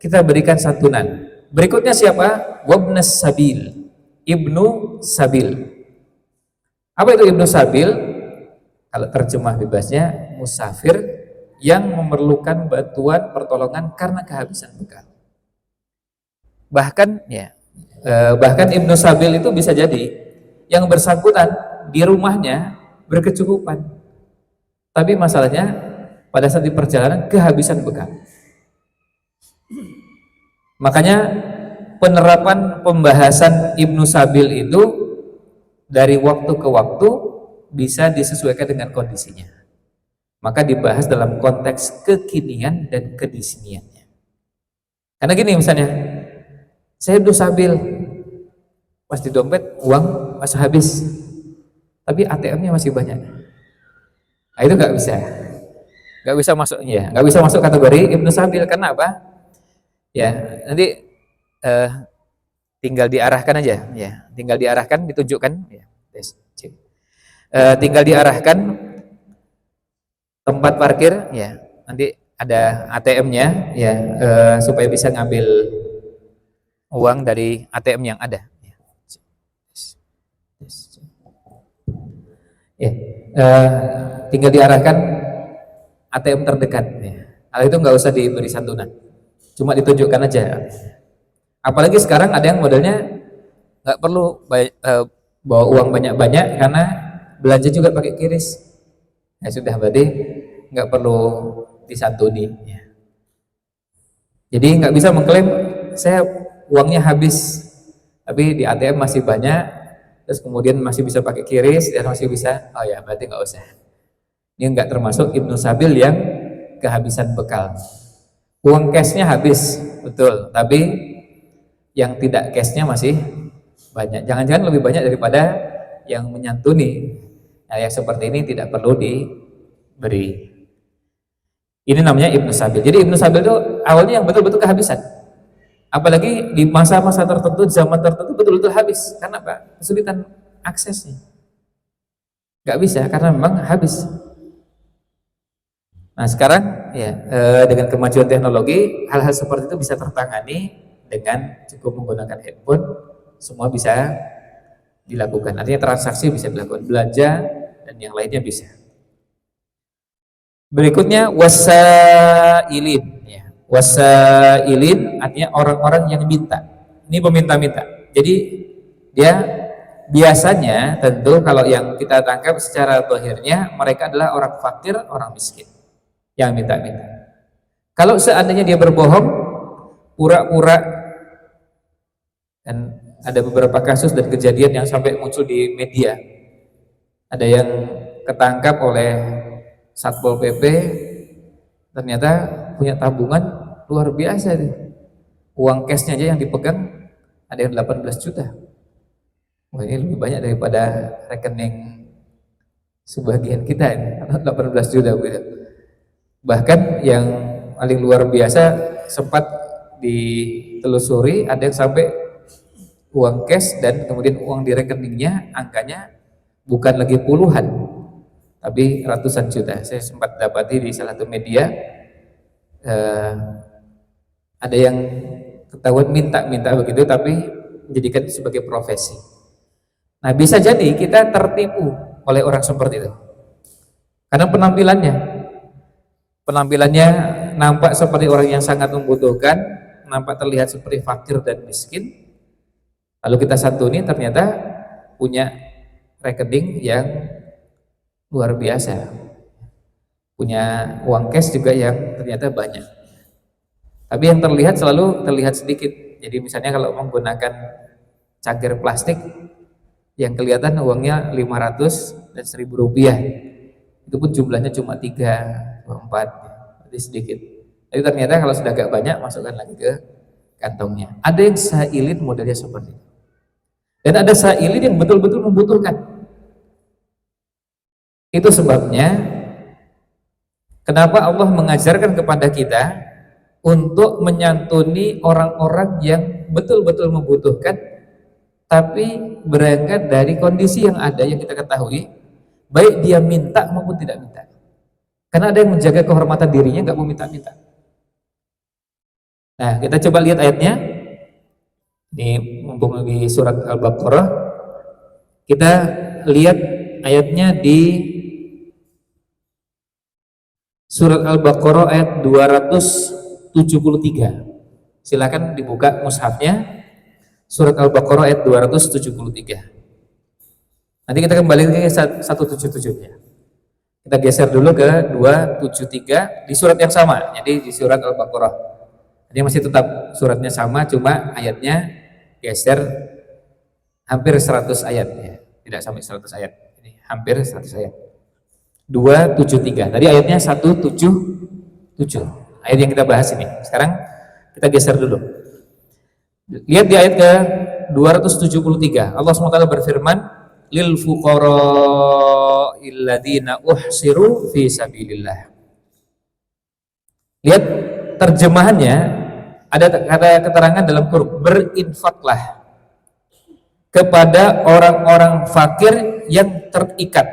kita berikan santunan. Berikutnya siapa? Wabnas sabil, ibnu sabil. Apa itu ibnu sabil? Kalau terjemah bebasnya musafir yang memerlukan bantuan pertolongan karena kehabisan bekal. Bahkan bahkan ibnu sabil itu bisa jadi yang bersangkutan di rumahnya berkecukupan, tapi masalahnya pada saat di perjalanan kehabisan bekal. Makanya penerapan pembahasan ibnu sabil itu dari waktu ke waktu bisa disesuaikan dengan kondisinya. Maka dibahas dalam konteks kekinian dan kedisiniannya. Karena gini misalnya, saya ibnu sabil, pas di dompet uang masih habis, tapi ATM-nya masih banyak. Nah, itu nggak bisa masuk, ya, nggak bisa masuk kategori ibnu sabil. Karena apa? Ya, nanti tinggal diarahkan aja, ya, tinggal diarahkan, ditunjukkan, ya, tinggal diarahkan tempat parkir, ya, nanti ada ATM-nya, ya, supaya bisa ngambil uang dari ATM yang ada. Ya, tinggal diarahkan ATM terdekat. Ya. Hal itu nggak usah diberi santunan, cuma ditunjukkan aja. Apalagi sekarang ada yang modelnya nggak perlu bawa uang banyak-banyak karena belanja juga pakai QRIS. Ya sudah, berarti nggak perlu disantuni. Ya. Jadi nggak bisa mengklaim saya uangnya habis, tapi di ATM masih banyak, terus kemudian masih bisa pakai QRIS dan masih bisa. Oh ya, berarti nggak usah. Ini nggak termasuk ibnu sabil yang kehabisan bekal. Uang cashnya habis, betul, tapi yang tidak cashnya masih banyak. Jangan-jangan lebih banyak daripada yang menyantuni. Nah, yang seperti ini tidak perlu diberi. Ini namanya ibnu sabil. Jadi ibnu sabil itu awalnya yang betul-betul kehabisan. Apalagi di masa-masa tertentu, zaman tertentu betul-betul habis. Karena apa? Kesulitan aksesnya. Gak bisa karena memang habis. Nah sekarang ya dengan kemajuan teknologi hal-hal seperti itu bisa tertangani dengan cukup menggunakan handphone, semua bisa dilakukan. Artinya transaksi bisa dilakukan, belanja dan yang lainnya bisa. Berikutnya wasailin. Ya. Wasailin artinya orang-orang yang minta. Ini peminta-minta. Jadi dia biasanya tentu kalau yang kita tangkap secara zahirnya mereka adalah orang fakir, orang miskin yang minta-minta. Kalau seandainya dia berbohong, pura-pura, dan ada beberapa kasus dan kejadian yang sampai muncul di media, ada yang ketangkap oleh Satpol PP, ternyata punya tabungan luar biasa nih. Uang cashnya aja yang dipegang ada yang 18 juta. Wah, ini lebih banyak daripada rekening sebagian kita ini, 18 juta gitu. Bahkan yang paling luar biasa sempat ditelusuri ada yang sampai uang cash dan kemudian uang di rekeningnya angkanya bukan lagi puluhan tapi ratusan juta. Saya sempat dapati di salah satu media, ada yang ketahuan minta-minta begitu tapi menjadikan itu sebagai profesi. Nah, bisa jadi kita tertipu oleh orang seperti itu karena penampilannya nampak seperti orang yang sangat membutuhkan, nampak terlihat seperti fakir dan miskin, lalu kita santuni ternyata punya rekening yang luar biasa, punya uang cash juga yang ternyata banyak, tapi yang terlihat selalu terlihat sedikit. Jadi misalnya kalau menggunakan cangkir plastik yang kelihatan uangnya 500 dan 1.000 rupiah, itu pun jumlahnya cuma 3 atau 4, jadi sedikit. Tapi ternyata kalau sudah agak banyak, masukkan lagi ke kantongnya. Ada yang sa'ilit modelnya seperti itu, dan ada sa'ilit yang betul-betul membutuhkan. Itu sebabnya kenapa Allah mengajarkan kepada kita untuk menyantuni orang-orang yang betul-betul membutuhkan, tapi berangkat dari kondisi yang ada yang kita ketahui, baik dia minta maupun tidak minta. Karena ada yang menjaga kehormatan dirinya nggak mau minta-minta. Nah, kita coba lihat ayatnya. Ini mumpung di surat Al-Baqarah, kita lihat ayatnya di surat Al-Baqarah ayat 273. Silakan dibuka mushafnya, surat Al-Baqarah ayat 273. Nanti kita kembali ke 177-nya. Kita geser dulu ke 273 di surat yang sama, jadi di surat Al-Baqarah. Ini masih tetap suratnya sama, cuma ayatnya geser hampir 100 ayat ya. Tidak sampai 100 ayat. Ini hampir 100 ayat. 273. Tadi ayatnya 177. Ayat yang kita bahas ini. Sekarang kita geser dulu. Lihat di ayat ke 273. Allah SWT berfirman, lil fuqara illadzina uhsiru fi sabilillah. Lihat terjemahannya, ada keterangan dalam Quran, berinfaklah kepada orang-orang fakir yang terikat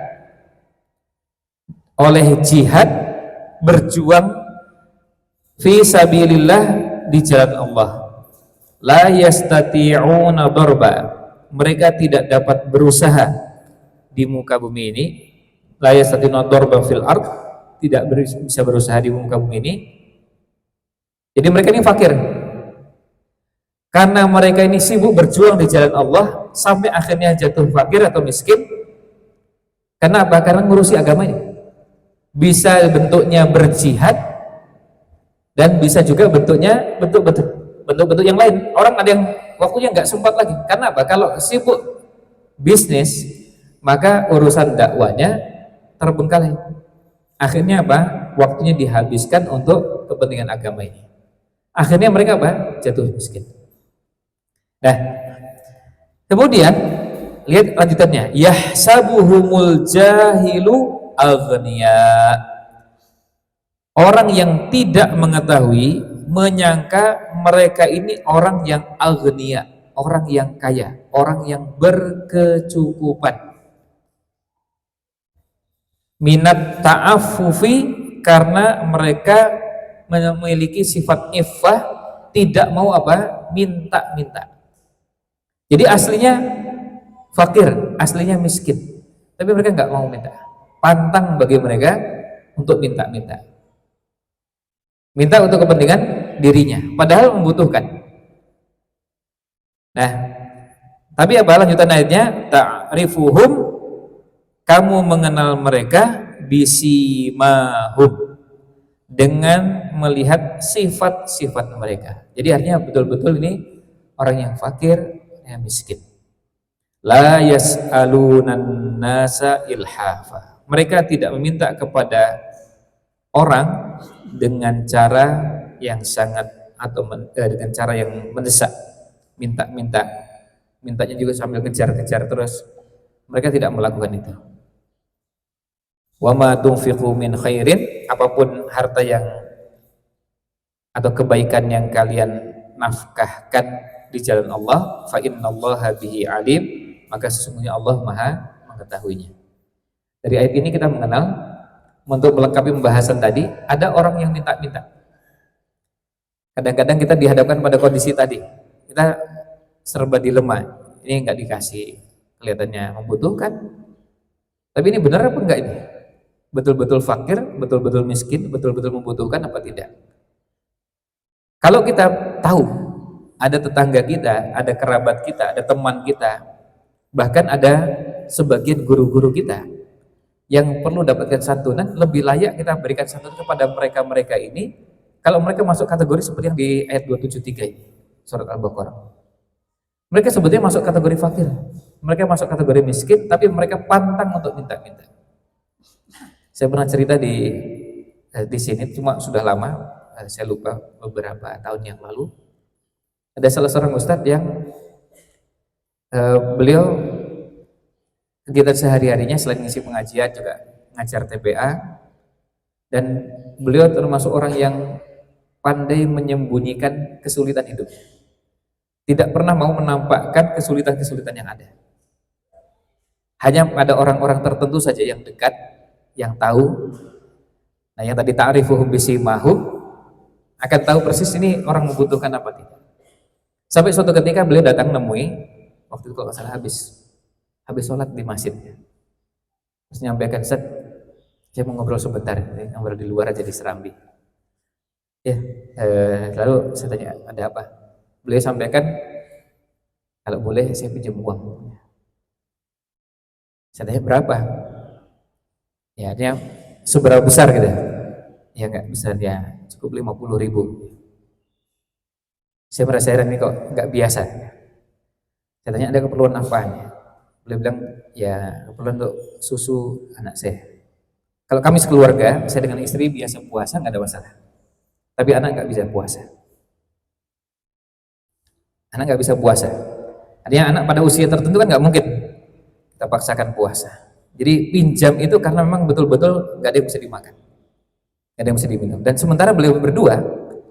oleh jihad, berjuang fi sabilillah, di jalan Allah. La yastati'una darba, mereka tidak dapat berusaha di muka bumi ini. La yastati'una darba fil ard, tidak bisa berusaha di muka bumi ini. Jadi mereka ini fakir karena mereka ini sibuk berjuang di jalan Allah sampai akhirnya jatuh fakir atau miskin. Karena apa? Karena ngurusi agamanya. Bisa bentuknya berjihad dan bisa juga bentuknya bentuk yang lain. Orang ada yang waktunya nggak sempat lagi. Karena apa? Kalau sibuk bisnis, maka urusan dakwanya terbengkalai. Akhirnya apa? Waktunya dihabiskan untuk kepentingan agama ini. Akhirnya mereka apa? Jatuh miskin. Nah, kemudian lihat lanjutannya. Yahsabuhumul jahilu aghniya. Orang yang tidak mengetahui menyangka mereka ini orang yang aghniya, orang yang kaya, orang yang berkecukupan. Minat ta'affufi, karena mereka memiliki sifat iffah, tidak mau apa? Minta-minta. Jadi aslinya fakir, aslinya miskin, tapi mereka nggak mau minta. Pantang bagi mereka untuk minta-minta. Minta untuk kepentingan dirinya, padahal membutuhkan. Nah, Tapi apa lanjutan ayatnya? Ta'rifuhum, kamu mengenal mereka, bisimahum, dengan melihat sifat-sifat mereka. Jadi artinya betul-betul ini orang yang fakir, yang miskin. La yas'alunan nasa ilhafa. Mereka tidak meminta kepada orang dengan cara yang sangat dengan cara yang mendesak, minta-minta, mintanya juga sambil kejar-kejar terus. Mereka tidak melakukan itu. Wa ma tunfiqu min khairin, apapun harta yang atau kebaikan yang kalian nafkahkan di jalan Allah, fa innallaha bihi alim, maka sesungguhnya Allah Maha mengetahuinya. Dari ayat ini kita mengenal, untuk melengkapi pembahasan tadi, ada orang yang minta-minta. Kadang-kadang kita dihadapkan pada kondisi tadi, kita serba dilema, ini nggak dikasih, kelihatannya membutuhkan, tapi ini benar apa enggak ini? Betul-betul fakir, betul-betul miskin, betul-betul membutuhkan apa tidak? Kalau kita tahu ada tetangga kita, ada kerabat kita, ada teman kita, bahkan ada sebagian guru-guru kita yang perlu dapatkan santunan, lebih layak kita berikan santunan kepada mereka-mereka ini kalau mereka masuk kategori seperti yang di ayat 273 ini, surat Al-Baqarah. Mereka sebetulnya masuk kategori fakir, mereka masuk kategori miskin, tapi mereka pantang untuk minta-minta. Saya pernah cerita di sini, cuma sudah lama, saya lupa, beberapa tahun yang lalu. Ada salah seorang ustadz yang beliau kegiatan sehari-harinya selain ngisi pengajian juga ngajar TPA, dan beliau termasuk orang yang pandai menyembunyikan kesulitan hidup. Tidak pernah mau menampakkan kesulitan-kesulitan yang ada. Hanya pada orang-orang tertentu saja yang dekat, yang tahu. Nah, yang tadi ta'rifuhum bisimahum, akan tahu persis ini orang membutuhkan apa tidak. Sampai suatu ketika beliau datang nemui, waktu itu kalau nggak salah habis sholat di masjid, terus nyampaikan, "Ustaz, saya mau ngobrol sebentar, ngobrol di luar aja di Serambi." Ya, lalu saya tanya, "Ada apa?" Beliau sampaikan, "Kalau boleh saya pinjam uang." Saya tanya, "Berapa?" Ya, artinya seberapa besar gitu. Ya nggak besar, ya cukup 50.000. Saya merasa heran, ini kok nggak biasa. Saya tanya, "Ada keperluan apa?" Beliau bilang, "Ya keperluan untuk susu anak saya. Kalau kami sekeluarga, saya dengan istri biasa puasa, nggak ada masalah. Tapi anak nggak bisa puasa. Anak nggak bisa puasa. Artinya anak pada usia tertentu kan nggak mungkin kita paksakan puasa. Jadi pinjam itu karena memang betul-betul nggak ada yang bisa dimakan, nggak ada yang bisa diminum. Dan sementara beliau berdua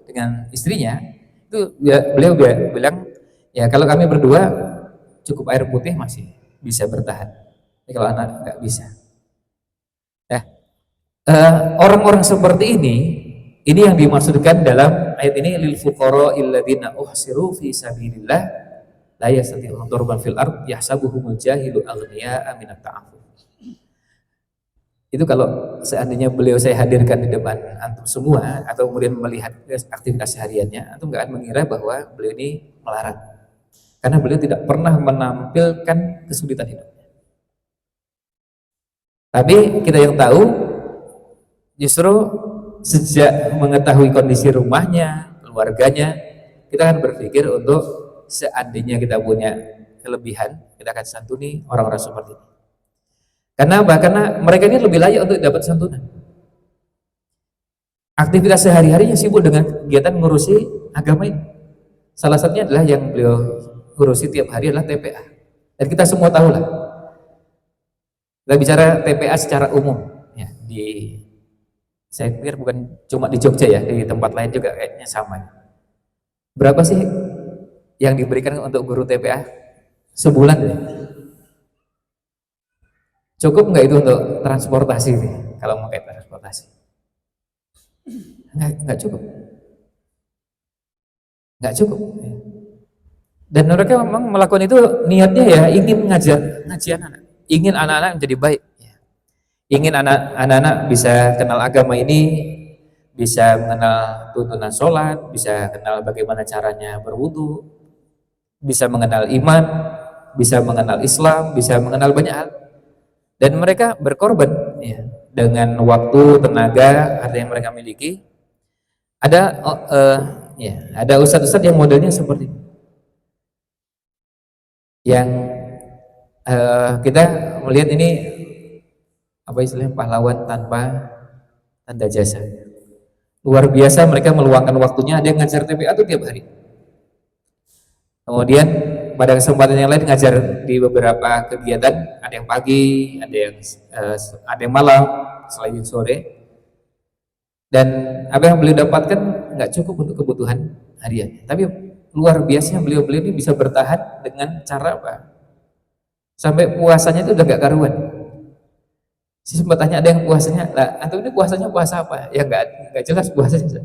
dengan istrinya, itu beliau bilang, ya kalau kami berdua cukup air putih masih bisa bertahan. Tapi kalau anak nggak bisa." Nah, orang-orang seperti ini yang dimaksudkan dalam ayat ini, lil fuqara illadzina uhsiru fi sabilillah la yastati'una darban fil ard yahsabuhumul jahilu aghniya'a minat ta'affuf. Itu kalau seandainya beliau saya hadirkan di depan antum semua atau kemudian melihat aktivitas hariannya, antum nggak akan mengira bahwa beliau ini melarang, karena beliau tidak pernah menampilkan kesulitan hidupnya. Tapi kita yang tahu, justru sejak mengetahui kondisi rumahnya, keluarganya, kita akan berpikir untuk seandainya kita punya kelebihan, kita akan santuni orang-orang seperti ini. Karena apa? Karena mereka ini lebih layak untuk dapat santunan. Aktivitas sehari-harinya sibuk dengan kegiatan ngurusi agama ini. Salah satunya adalah yang beliau ngurusi tiap hari adalah TPA. Dan kita semua tahu lah. Kita bicara TPA secara umum, ya, saya pikir bukan cuma di Jogja ya, di tempat lain juga kayaknya sama. Berapa sih yang diberikan untuk guru TPA sebulan ya? Cukup nggak itu untuk transportasi nih, kalau mau kayak transportasi? Nggak cukup. Nggak cukup. Dan mereka memang melakukan itu niatnya ya ingin ngaji anak-anak, ingin anak-anak menjadi baik, ingin anak-anak bisa kenal agama ini, bisa mengenal tuntunan sholat, bisa kenal bagaimana caranya berwudu, bisa mengenal iman, bisa mengenal Islam, bisa mengenal banyak hal, dan mereka berkorban ya, dengan waktu, tenaga, harta yang mereka miliki. Ada ya, ada ustadz-ustadz yang modelnya seperti ini, yang kita melihat ini apa istilahnya, pahlawan tanpa tanda jasa. Luar biasa mereka meluangkan waktunya, ada yang ngajar TPA tuh tiap hari. Kemudian pada kesempatan yang lain ngajar di beberapa kegiatan, ada yang pagi, ada yang malam, selain sore. Dan apa yang beliau dapatkan nggak cukup untuk kebutuhan harian. Tapi luar biasa beliau-beliau ini bisa bertahan dengan cara apa? Sampai puasanya itu udah gak karuan. Si sempat tanya ada yang puasanya, lah atau ini puasanya puasa apa? Ya nggak jelas puasanya.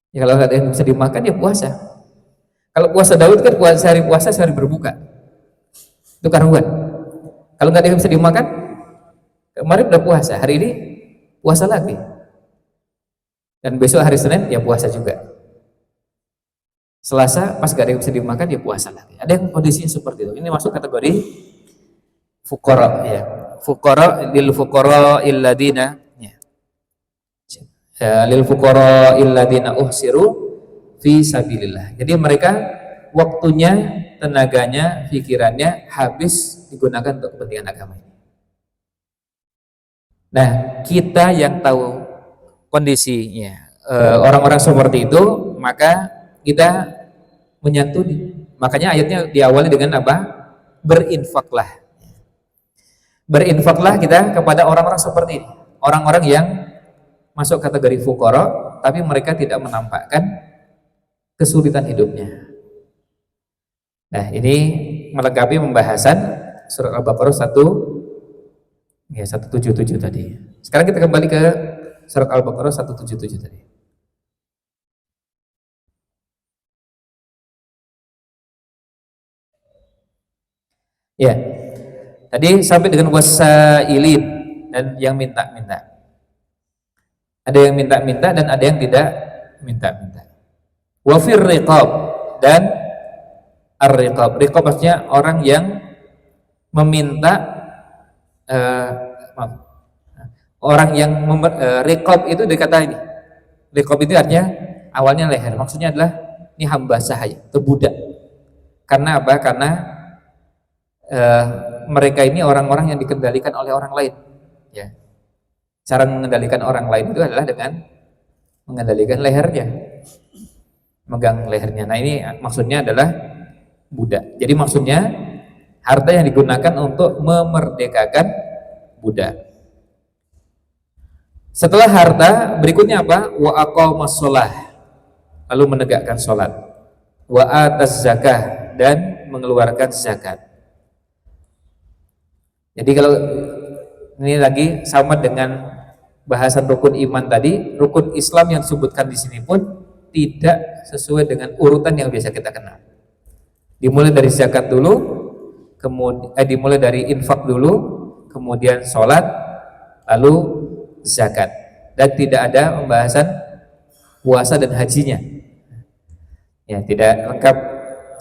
Ya kalau nggak ada yang bisa dimakan ya puasa. Kalau puasa Daud kan puasa sehari berbuka, itu karuan. Kalau nggak ada yang bisa dimakan, kemarin udah puasa, hari ini puasa lagi, dan besok hari Senin ya puasa juga. Selasa pas nggak ada yang bisa dimakan ya puasa lagi. Ada yang kondisinya seperti itu. Ini masuk kategori fuqara ya. Fuqara lil fuqara illadina ya. Lil fuqara illadina uhsiru fi sabilillah. Jadi mereka waktunya, tenaganya, pikirannya habis digunakan untuk kepentingan agama ini. Nah, kita yang tahu kondisinya orang-orang seperti itu, maka kita menyantuni. Makanya ayatnya diawali dengan apa? Berinfaklah. Berinfaklah kita kepada orang-orang seperti ini. Orang-orang yang masuk kategori fuqara, tapi mereka tidak menampakkan kesulitan hidupnya. Nah, ini melengkapi pembahasan surat Al-Baqarah 177 tadi. Sekarang kita kembali ke surat Al-Baqarah 177 tadi. Ya. Tadi sampai dengan wasailin dan yang minta-minta. Ada yang minta-minta dan ada yang tidak minta-minta. Wa fir riqab, dan ar-riqab. Riqab maksudnya orang yang meminta orang yang riqab itu dikata ini. Riqab itu artinya awalnya leher. Maksudnya adalah ini hamba sahaya, atau budak. Karena apa? Karena mereka ini orang-orang yang dikendalikan oleh orang lain. Ya. Cara mengendalikan orang lain itu adalah dengan mengendalikan lehernya, megang lehernya. Nah, ini maksudnya adalah budak. Jadi maksudnya harta yang digunakan untuk memerdekakan budak. Setelah harta, berikutnya apa? Wa aqamas shalah, lalu menegakkan salat. Wa ataz zakah, dan mengeluarkan zakat. Jadi kalau ini lagi sama dengan bahasan rukun iman tadi, rukun Islam yang disebutkan di sini pun tidak sesuai dengan urutan yang biasa kita kenal. Dimulai dari zakat dulu, kemudian dimulai dari infak dulu, kemudian sholat, lalu zakat, dan tidak ada pembahasan puasa dan hajinya. Ya, tidak lengkap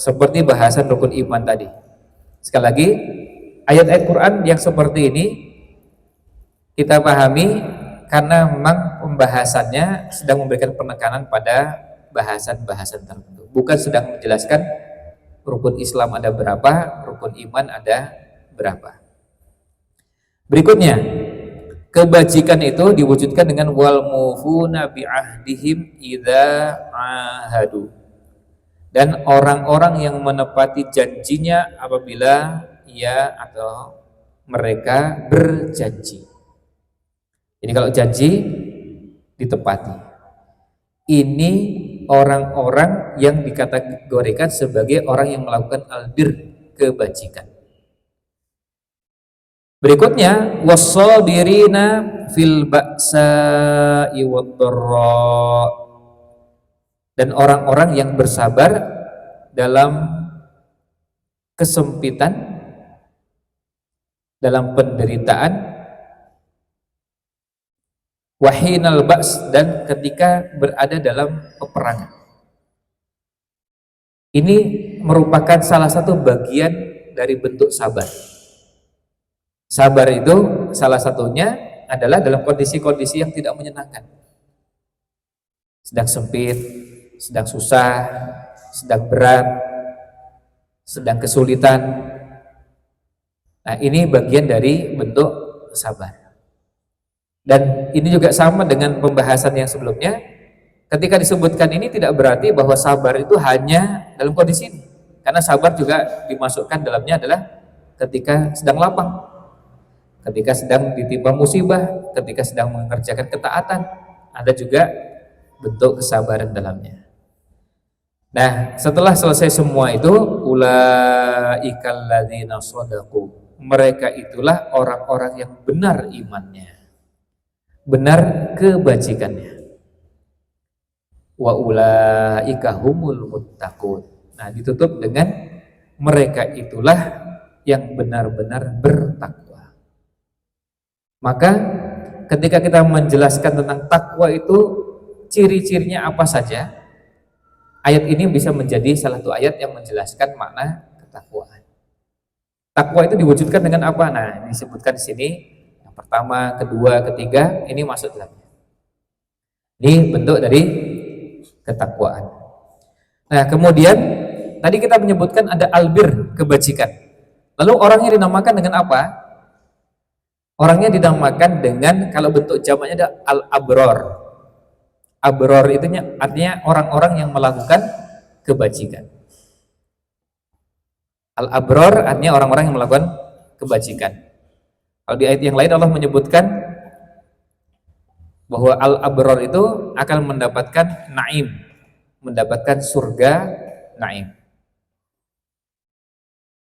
seperti bahasan rukun iman tadi. Sekali lagi, ayat-ayat Quran yang seperti ini kita pahami karena memang pembahasannya sedang memberikan penekanan pada bahasan-bahasan tertentu, bukan sedang menjelaskan rukun Islam ada berapa, rukun iman ada berapa. Berikutnya, kebajikan itu diwujudkan dengan wal mufuna bi ahdihim idza ahadu, dan orang-orang yang menepati janjinya apabila ia atau mereka berjanji. Jadi kalau janji ditepati. Ini orang-orang yang dikategorikan sebagai orang yang melakukan albir, kebajikan. Berikutnya, wassabirina fil ba'sa'i wad-dharra, dan orang-orang yang bersabar dalam kesempitan, dalam penderitaan, wahinal ba's, dan ketika berada dalam peperangan. Ini merupakan salah satu bagian dari bentuk sabar. Sabar itu salah satunya adalah dalam kondisi-kondisi yang tidak menyenangkan. Sedang sempit, sedang susah, sedang berat, sedang kesulitan. Nah, ini bagian dari bentuk sabar. Dan ini juga sama dengan pembahasan yang sebelumnya. Ketika disebutkan ini tidak berarti bahwa sabar itu hanya dalam kondisi ini. Karena sabar juga dimasukkan dalamnya adalah ketika sedang lapang, ketika sedang ditimpa musibah, ketika sedang mengerjakan ketaatan, ada juga bentuk kesabaran dalamnya. Nah, setelah selesai semua itu, ulaikal ladzina shadaqu, mereka itulah orang-orang yang benar imannya, benar kebajikannya. Wa ulaika humul muttaqun. Nah, ditutup dengan mereka itulah yang benar-benar bertakwa. Maka ketika kita menjelaskan tentang takwa itu ciri-cirinya apa saja, ayat ini bisa menjadi salah satu ayat yang menjelaskan makna ketakwaan. Takwa itu diwujudkan dengan apa? Nah, disebutkan di sini yang pertama, kedua, ketiga, ini masuk dalamnya. Ini bentuk dari ketakwaan. Nah, kemudian tadi kita menyebutkan ada albir, kebajikan. Lalu orangnya dinamakan dengan apa? Orangnya dinamakan dengan, kalau bentuk jamaknya ada al-abror. Abror itu artinya orang-orang yang melakukan kebajikan. Al-abror artinya orang-orang yang melakukan kebajikan. Kalau di ayat yang lain Allah menyebutkan bahwa al-abror itu akan mendapatkan naim, mendapatkan surga naim.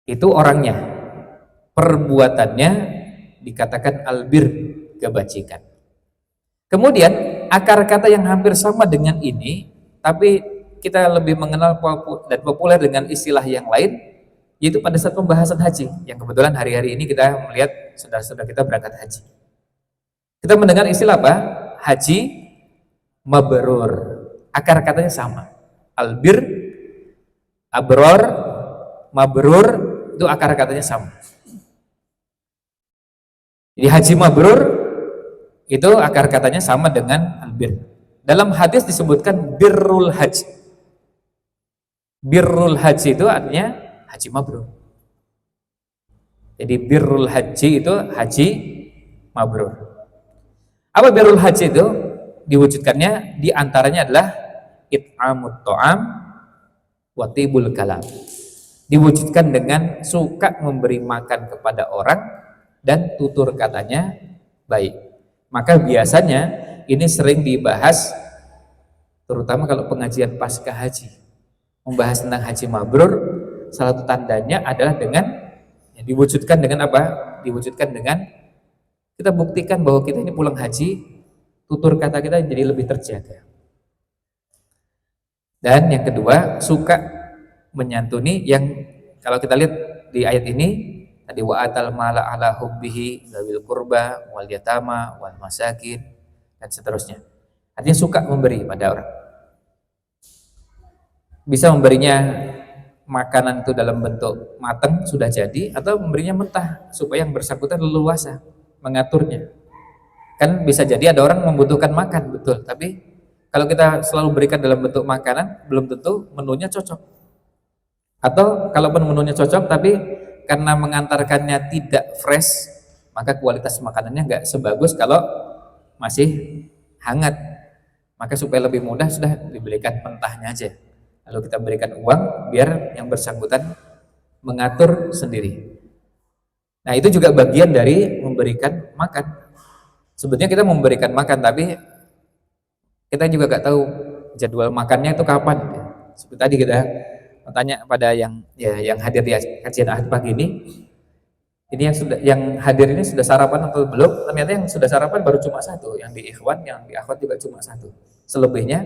Itu orangnya. Perbuatannya dikatakan albir, kebajikan. Kemudian akar kata yang hampir sama dengan ini, tapi kita lebih mengenal dan populer dengan istilah yang lain, yaitu pada saat pembahasan haji, yang kebetulan hari-hari ini kita melihat saudara-saudara kita berangkat haji. Kita mendengar istilah apa? Haji mabrur. Akar katanya sama. Albir, abror, mabrur, itu akar katanya sama. Jadi haji mabrur itu akar katanya sama dengan albir. Dalam hadis disebutkan birrul haji. Birrul haji itu artinya haji mabrur. Jadi birrul haji itu haji mabrur. Apa birrul haji itu? Diwujudkannya diantaranya adalah it'amut ta'am wa tibul kalam. Diwujudkan dengan suka memberi makan kepada orang dan tutur katanya baik. Maka biasanya ini sering dibahas, terutama kalau pengajian pasca haji, membahas tentang haji mabrur. Salah satu tandanya adalah dengan diwujudkan dengan apa? Diwujudkan dengan kita buktikan bahwa kita ini pulang haji, tutur kata kita jadi lebih terjaga. Dan yang kedua, suka menyantuni, yang kalau kita lihat di ayat ini tadi wa atal mala ala hubbihi dzawil qurba wal yatama wal masakin dan seterusnya. Artinya suka memberi pada orang. Bisa memberinya makanan itu dalam bentuk matang sudah jadi, atau memberinya mentah supaya yang bersangkutan leluasa mengaturnya. Kan bisa jadi ada orang membutuhkan makan, betul, tapi kalau kita selalu berikan dalam bentuk makanan, belum tentu menunya cocok. Atau kalaupun menunya cocok, tapi karena mengantarkannya tidak fresh, maka kualitas makanannya nggak sebagus kalau masih hangat. Maka supaya lebih mudah sudah diberikan mentahnya aja. Lalu kita berikan uang biar yang bersangkutan mengatur sendiri. Nah, itu juga bagian dari memberikan makan. Sebetulnya kita memberikan makan, tapi kita juga gak tahu jadwal makannya itu kapan. Seperti tadi kita tanya pada yang hadir di kajian ahad pagi ini yang hadir ini sudah sarapan atau belum? Ternyata yang sudah sarapan baru cuma satu, yang di ikhwan, yang di akhwat juga cuma satu. Selebihnya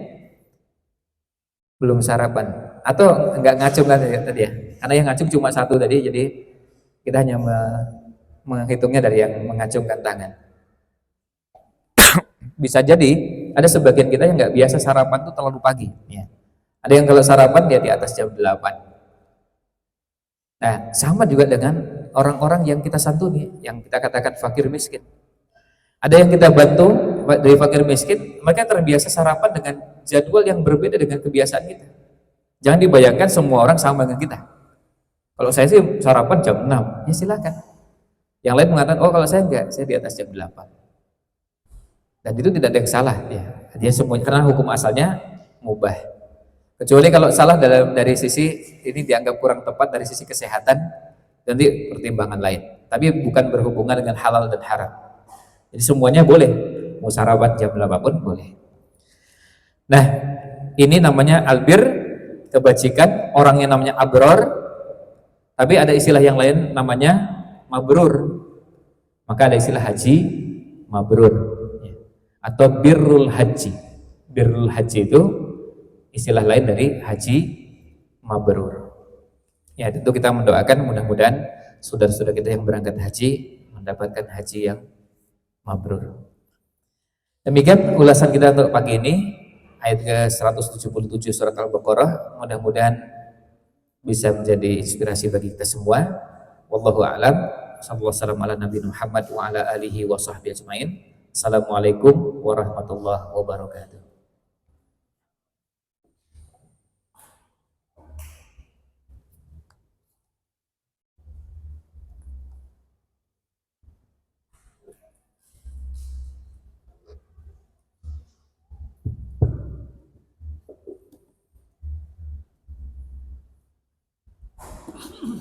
belum sarapan atau enggak ngacung kan tadi ya? Karena yang ngacung cuma satu tadi, jadi kita hanya menghitungnya dari yang mengacungkan tangan. Bisa jadi ada sebagian kita yang nggak biasa sarapan tuh terlalu pagi ya. Ada yang kalau sarapan dia di atas jam 8, Nah, sama juga dengan orang-orang yang kita santuni, yang kita katakan fakir miskin. Ada yang kita bantu dari fakir miskin, mereka terbiasa sarapan dengan jadwal yang berbeda dengan kebiasaan kita. Jangan dibayangkan semua orang sama dengan kita. Kalau saya sih sarapan jam 6, ya silakan. Yang lain mengatakan, oh kalau saya enggak, saya di atas jam 8. Dan itu tidak ada yang salah. Dia semuanya, karena hukum asalnya mubah. Kecuali kalau salah dari sisi, ini dianggap kurang tepat dari sisi kesehatan, nanti pertimbangan lain. Tapi bukan berhubungan dengan halal dan haram. Jadi semuanya boleh, mau sarapan jam 8 pun boleh. Nah, ini namanya albir, kebajikan, orang yang namanya abror. Tapi ada istilah yang lain namanya mabrur. Maka ada istilah haji mabrur atau birrul haji. Birrul haji itu istilah lain dari haji mabrur. Ya, tentu kita mendoakan mudah-mudahan saudara-saudara kita yang berangkat haji mendapatkan haji yang mabrur. Demikian ulasan kita untuk pagi ini, ayat ke-177 surat Al-Baqarah. Mudah-mudahan bisa menjadi inspirasi bagi kita semua. Wallahu a'lam. Sallallahu ala Nabi Muhammad wa ala alihi wa sahbihi ajmain. Assalamualaikum warahmatullahi wabarakatuh.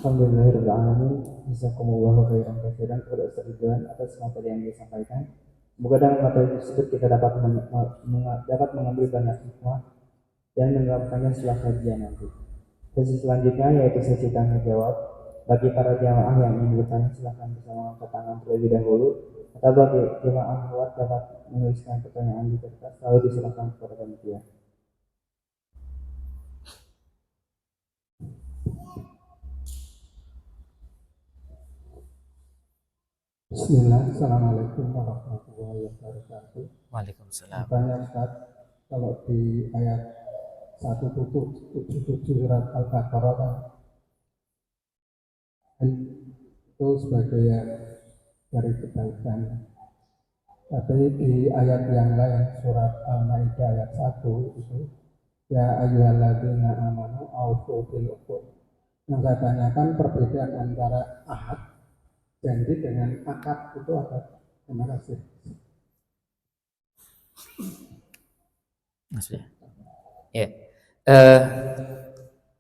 Alhamdulillahirrahmanirrahim. Jazakumullahu khairan katsiran kepada Ustaz Ridwan atas materi yang disampaikan. Semoga dalam materi tersebut kita dapat mengambil banyak hikmah dan menerapkannya setelah kajian nanti. Sesi selanjutnya yaitu sesi tanya jawab. Bagi para jamaah yang ingin bertanya silakan bisa mengangkat tangan terlebih dahulu, atau bagi jamaah luar dapat menuliskan pertanyaan di kertas lalu disilakan kepada panitia. Bismillah, Assalamualaikum warahmatullahi wabarakatuh. Waalaikumsalam. Tanya Ustaz, kalau di ayat 177 surat Al-Baqarah kan itu sebagai dari kebaikan. Tapi di ayat yang lain surat Al-Maidah ayat 1 itu ya ayyuhalladzina amanu aufu bil uqud. Yang saya tanyakan perbedaan antara ahad janji dengan akad itu apa? Terima kasih. Maksudnya, ya.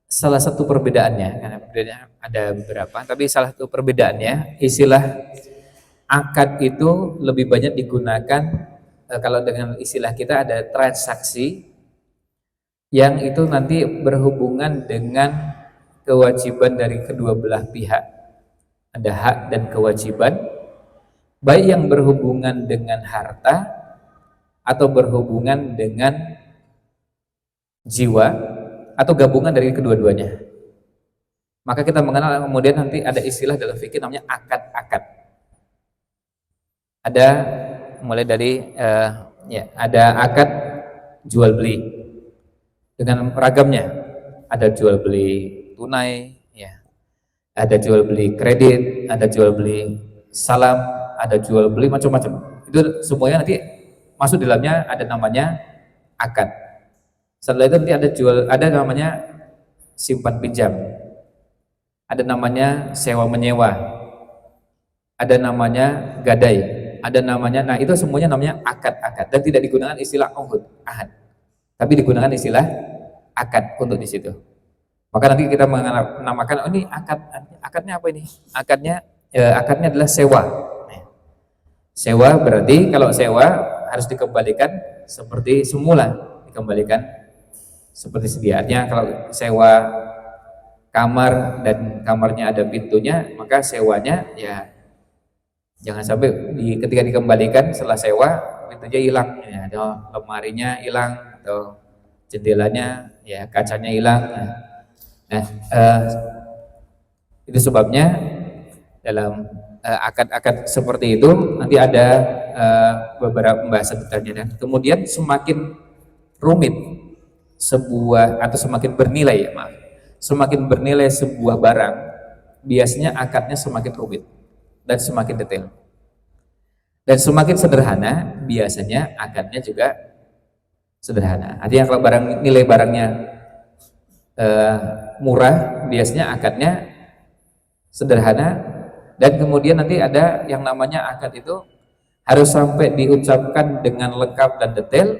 Salah satu perbedaannya, karena perbedaannya ada beberapa, tapi salah satu perbedaannya istilah akad itu lebih banyak digunakan kalau dengan istilah kita ada transaksi yang itu nanti berhubungan dengan kewajiban dari kedua belah pihak. Ada hak dan kewajiban, baik yang berhubungan dengan harta atau berhubungan dengan jiwa atau gabungan dari kedua-duanya. Maka kita mengenal kemudian nanti ada istilah dalam fikih namanya akad-akad. Ada mulai dari ada akad jual beli dengan ragamnya. Ada jual beli tunai, ada jual beli kredit, ada jual beli salam, ada jual beli macam-macam. Itu semuanya nanti masuk di dalamnya ada namanya akad. Setelah itu nanti ada namanya simpan pinjam, ada namanya sewa menyewa, ada namanya gadai, ada namanya, nah itu semuanya namanya akad-akad dan tidak digunakan istilah uhud, ahad, tapi digunakan istilah akad untuk di situ. Maka nanti kita menamakan, oh ini akadnya apa ini? Akadnya adalah sewa. Sewa berarti kalau sewa harus dikembalikan seperti semula, dikembalikan seperti sediaannya. Kalau sewa kamar dan kamarnya ada pintunya, maka sewanya ya jangan sampai ketika dikembalikan setelah sewa pintunya hilang, atau lemarinya hilang, atau jendelanya kacanya hilang. Nah, itu sebabnya dalam akad-akad seperti itu nanti ada beberapa pembahasan detailnya. Dan kemudian semakin rumit sebuah atau semakin bernilai semakin bernilai sebuah barang biasanya akadnya semakin rumit dan semakin detail. Dan semakin sederhana, biasanya akadnya juga sederhana. Artinya kalau nilai barangnya murah, biasanya akadnya sederhana, dan kemudian nanti ada yang namanya akad itu harus sampai diucapkan dengan lengkap dan detail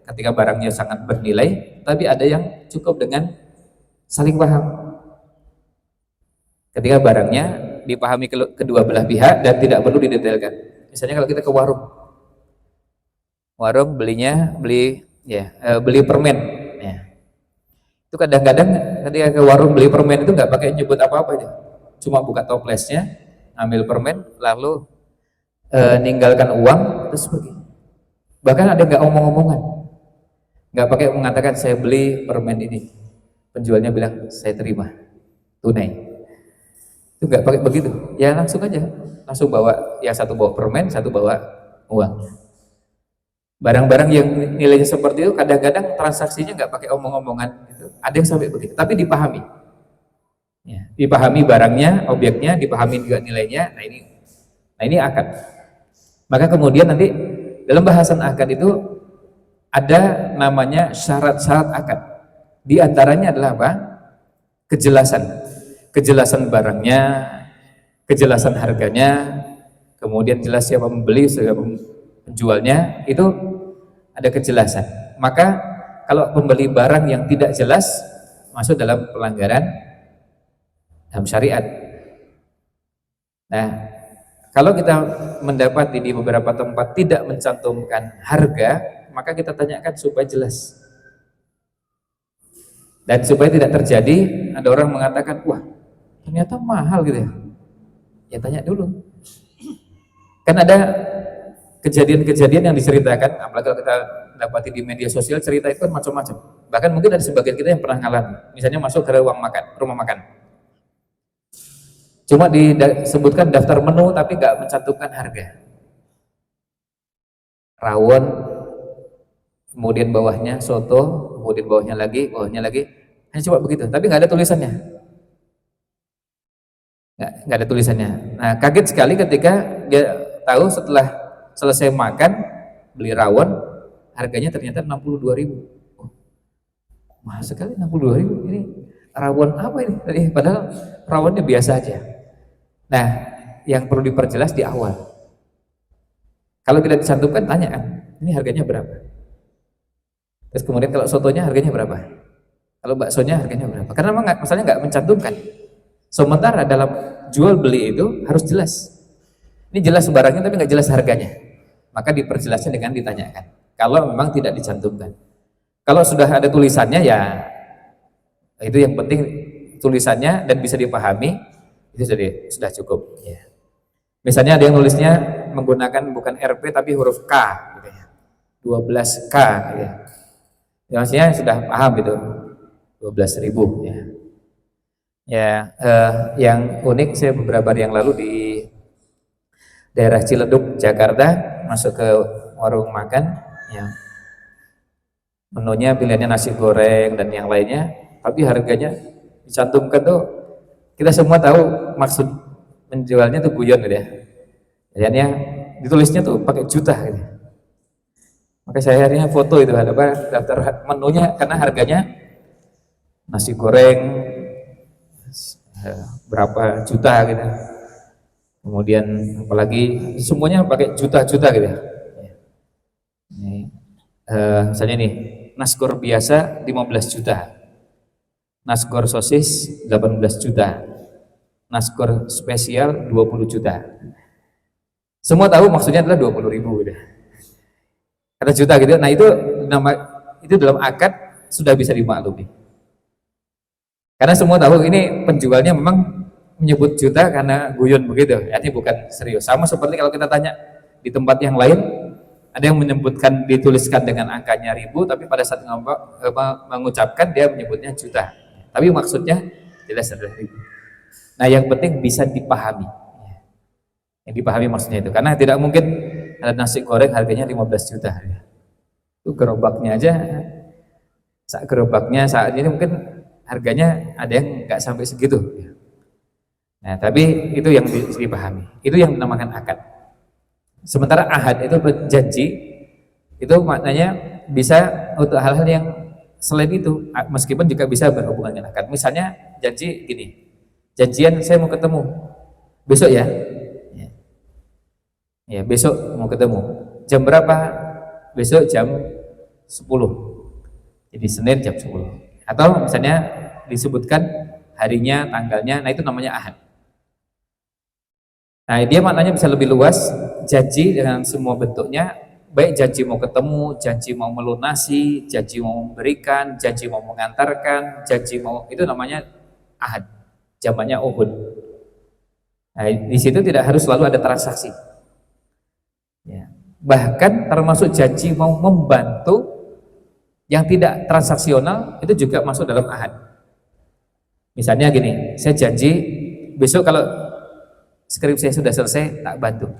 ketika barangnya sangat bernilai, tapi ada yang cukup dengan saling paham ketika barangnya dipahami kedua belah pihak dan tidak perlu didetailkan. Misalnya kalau kita ke warung beli permen ya. Itu kadang-kadang ketika ke warung beli permen itu nggak pakai nyebut apa-apa aja, cuma buka toplesnya, ambil permen, lalu ninggalkan uang terus pergi. Bahkan ada nggak omong-omongan, nggak pakai mengatakan saya beli permen ini, penjualnya bilang saya terima tunai. Itu nggak pakai begitu, ya langsung aja, langsung bawa, yang satu bawa permen, satu bawa uang. Barang-barang yang nilainya seperti itu kadang-kadang transaksinya nggak pakai omong-omongan, gitu. Ada yang sampai begitu, tapi dipahami, ya, dipahami barangnya, objeknya, dipahami juga nilainya. Nah ini akad. Maka kemudian nanti dalam bahasan akad itu ada namanya syarat-syarat akad. Di antaranya adalah apa? Kejelasan barangnya, kejelasan harganya, kemudian jelas siapa membeli, siapa penjualnya, itu ada kejelasan. Maka kalau pembeli barang yang tidak jelas masuk dalam pelanggaran dalam syariat. Nah, kalau kita mendapati di beberapa tempat tidak mencantumkan harga, maka kita tanyakan supaya jelas. Dan supaya tidak terjadi ada orang mengatakan, wah ternyata mahal gitu ya. Ya tanya dulu. Kan ada kejadian-kejadian yang diceritakan, apalagi kalau kita dapati di media sosial, cerita itu kan macam-macam. Bahkan mungkin ada sebagian kita yang pernah ngalami. Misalnya masuk ke rumah makan. Cuma disebutkan daftar menu tapi nggak mencantumkan harga. Rawon, kemudian bawahnya soto, kemudian bawahnya lagi, hanya coba begitu. Tapi nggak ada tulisannya. Nggak ada tulisannya. Nah, kaget sekali ketika dia tahu setelah selesai makan, beli rawon, harganya ternyata 62.000. Oh, mahal sekali 62.000. Ini rawon apa ini? Padahal rawonnya biasa aja. Nah, yang perlu diperjelas di awal. Kalau tidak dicantumkan, tanya, ini harganya berapa? Terus kemudian kalau sotonya harganya berapa? Kalau baksonya harganya berapa? Karena memang masalahnya nggak mencantumkan. Sementara dalam jual beli itu harus jelas. Ini jelas barangnya tapi nggak jelas harganya. Maka diperjelasnya dengan ditanyakan. Kalau memang tidak dicantumkan. Kalau sudah ada tulisannya, ya itu yang penting, tulisannya dan bisa dipahami, itu sudah cukup. Ya. Misalnya ada yang nulisnya menggunakan bukan RP tapi huruf K, gitu ya. 12K, gitu ya. Ya, maksudnya sudah paham itu 12.000 ya. Ya, yang unik, saya beberapa hari yang lalu di daerah Ciledug, Jakarta, masuk ke warung makan, ya. Menunya pilihannya nasi goreng dan yang lainnya, tapi harganya dicantumkan tuh, kita semua tahu maksud menjualnya tuh guyon gitu ya. Jadinya ditulisnya tuh pakai juta gitu. Maka saya akhirnya foto itu daftar menunya, karena harganya nasi goreng berapa juta gitu. Kemudian apalagi semuanya pakai juta-juta gitu ya. Ini, misalnya nih, nasgor biasa 15 juta. Nasgor sosis 18 juta. Nasgor spesial 20 juta. Semua tahu maksudnya adalah 20.000 gitu. Kata juta gitu. Nah, itu dalam akad sudah bisa dimaklumi. Karena semua tahu ini penjualnya memang menyebut juta karena guyon begitu. Artinya bukan serius. Sama seperti kalau kita tanya di tempat yang lain, ada yang menyebutkan, dituliskan dengan angkanya ribu, tapi pada saat mengucapkan dia menyebutnya juta. Tapi maksudnya jelas adalah ribu. Nah, yang penting bisa dipahami. Yang dipahami maksudnya itu. Karena tidak mungkin ada nasi goreng harganya 15 juta. Itu gerobaknya aja, gerobaknya saat ini mungkin harganya ada yang nggak sampai segitu. Nah, tapi itu yang dipahami. Itu yang dinamakan akad. Sementara ahad itu janji, itu maknanya bisa untuk hal-hal yang selain itu, meskipun juga bisa berhubungan dengan akad. Misalnya janji gini, janjian saya mau ketemu besok ya. Ya, besok mau ketemu. Jam berapa? Besok jam 10. Jadi Senin jam 10. Atau misalnya disebutkan harinya, tanggalnya, nah itu namanya ahad. Nah, dia maknanya bisa lebih luas, janji dengan semua bentuknya, baik janji mau ketemu, janji mau melunasi, janji mau memberikan, janji mau mengantarkan, janji mau, itu namanya ahad. Jamaknya uhud. Nah, di situ tidak harus selalu ada transaksi. Ya. Bahkan termasuk janji mau membantu yang tidak transaksional itu juga masuk dalam ahad. Misalnya gini, saya janji besok kalau skripsi saya sudah selesai tak bantu.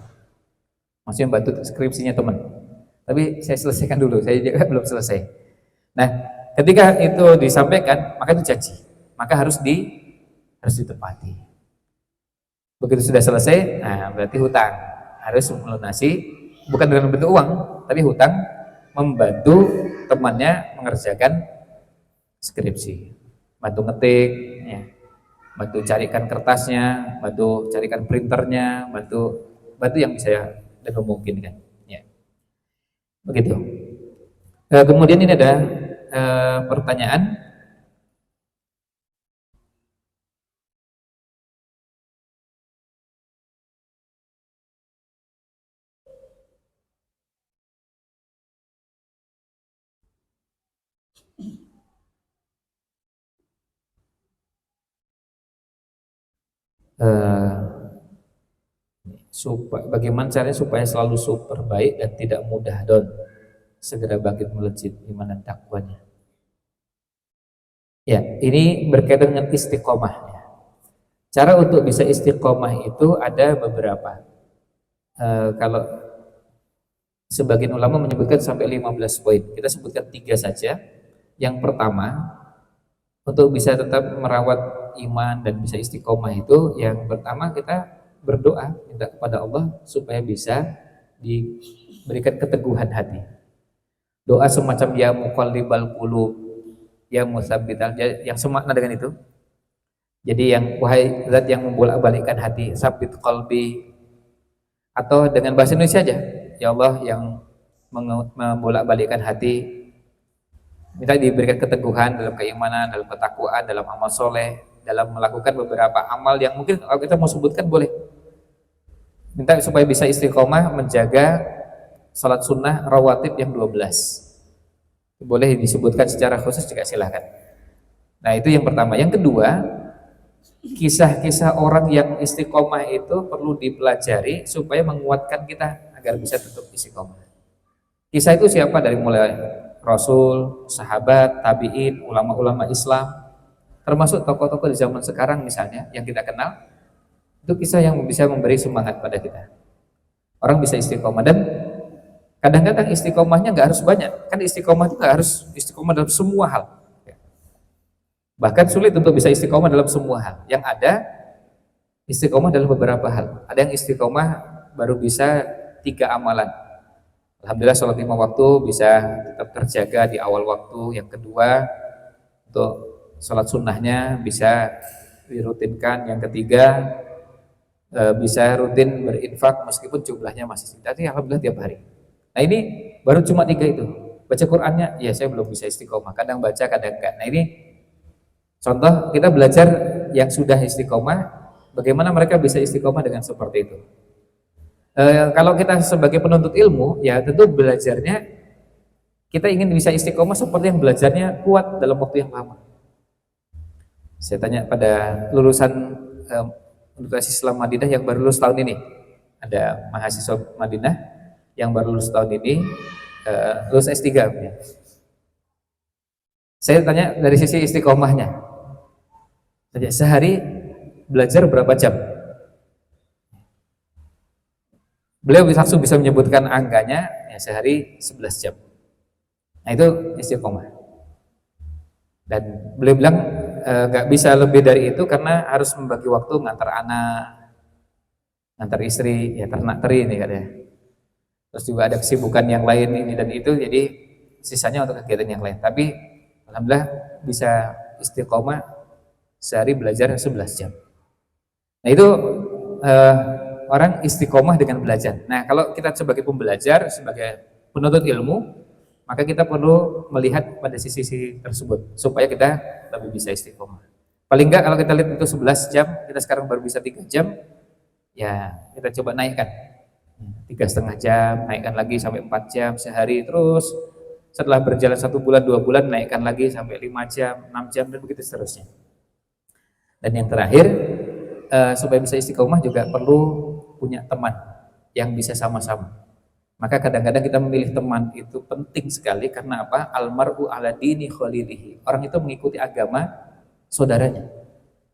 Maksudnya bantu skripsinya teman. Tapi saya selesaikan dulu, saya juga belum selesai. Nah, ketika itu disampaikan, maka itu janji. Maka harus ditepati. Begitu sudah selesai, nah berarti hutang. Harus melunasi, bukan dalam bentuk uang, tapi hutang membantu temannya mengerjakan skripsi. Bantu ngetik, ya. Bantu carikan kertasnya, bantu carikan printernya, bantu yang bisa dan memungkinkan. Ya. Begitu. Kemudian ini ada pertanyaan. Bagaimana caranya supaya selalu super baik dan tidak mudah down, segera bangkit melejit iman dan takwanya. Ya, ini berkaitan dengan istiqomah. Cara untuk bisa istiqomah itu ada beberapa. Kalau sebagian ulama menyebutkan sampai 15 poin. Kita sebutkan 3 saja. Yang pertama, untuk bisa tetap merawat iman dan bisa istiqomah itu, yang pertama kita berdoa minta kepada Allah supaya bisa diberikan keteguhan hati. Doa semacam ya muqallibal qulub, ya musabbital, yang semakna dengan itu. Jadi yang wahai zat yang membolak-balikkan hati, sabit qalbi, atau dengan bahasa Indonesia aja, ya Allah yang membolak-balikkan hati, minta diberikan keteguhan dalam keimanan, dalam ketakwaan, dalam amal soleh, dalam melakukan beberapa amal yang mungkin kalau kita mau sebutkan boleh. Minta supaya bisa istiqomah menjaga salat sunnah rawatib yang 12. Boleh disebutkan secara khusus juga silahkan. Nah itu yang pertama. Yang kedua, kisah-kisah orang yang istiqomah itu perlu dipelajari supaya menguatkan kita agar bisa tetap istiqomah. Kisah itu siapa? Dari mulai Rasul, sahabat, tabi'in, ulama-ulama Islam, termasuk tokoh-tokoh di zaman sekarang misalnya yang kita kenal, itu kisah yang bisa memberi semangat pada kita. Orang bisa istiqomah, dan kadang-kadang istiqomahnya nggak harus banyak. Kan istiqomah itu nggak harus istiqomah dalam semua hal. Bahkan sulit untuk bisa istiqomah dalam semua hal. Yang ada istiqomah dalam beberapa hal. Ada yang istiqomah baru bisa 3 amalan. Alhamdulillah sholat 5 waktu bisa tetap terjaga di awal waktu. Yang kedua, untuk sholat sunnahnya bisa dirutinkan. Yang ketiga, bisa rutin berinfak meskipun jumlahnya masih sedikit. Tapi alhamdulillah tiap hari. Nah ini baru cuma 3 itu. Baca Qur'annya, ya saya belum bisa istiqomah. Kadang baca, kadang enggak. Nah ini contoh kita belajar yang sudah istiqomah, bagaimana mereka bisa istiqomah dengan seperti itu. Kalau kita sebagai penuntut ilmu, ya tentu belajarnya kita ingin bisa istiqomah seperti yang belajarnya kuat dalam waktu yang lama. Saya tanya pada lulusan Universitas Islam Madinah yang baru lulus tahun ini, ada mahasiswa Madinah yang baru lulus tahun ini, lulus S3 ya. Saya tanya dari sisi istiqomahnya, sehari belajar berapa jam? Beliau langsung bisa menyebutkan angkanya, ya sehari 11 jam. Nah itu istiqomah. Dan beliau bilang nggak bisa lebih dari itu karena harus membagi waktu ngantar anak, ngantar istri, ya ternak teri ini kan ya. Terus juga ada kesibukan yang lain ini dan itu, jadi sisanya untuk kegiatan yang lain. Tapi alhamdulillah bisa istiqomah sehari belajar 11 jam. Nah itu eh, orang istiqomah dengan belajar. Nah kalau kita sebagai pembelajar, sebagai penuntut ilmu, maka kita perlu melihat pada sisi-sisi tersebut supaya kita lebih bisa istiqomah. Paling enggak kalau kita lihat itu 11 jam, kita sekarang baru bisa 3 jam, ya kita coba naikkan 3,5 jam, naikkan lagi sampai 4 jam sehari, terus setelah berjalan 1 bulan 2 bulan naikkan lagi sampai 5 jam, 6 jam dan begitu seterusnya. Dan yang terakhir, supaya bisa istiqomah juga perlu punya teman yang bisa sama-sama. Maka kadang-kadang kita memilih teman itu penting sekali karena apa? Almar'u ala dini khalilihi. Orang itu mengikuti agama saudaranya.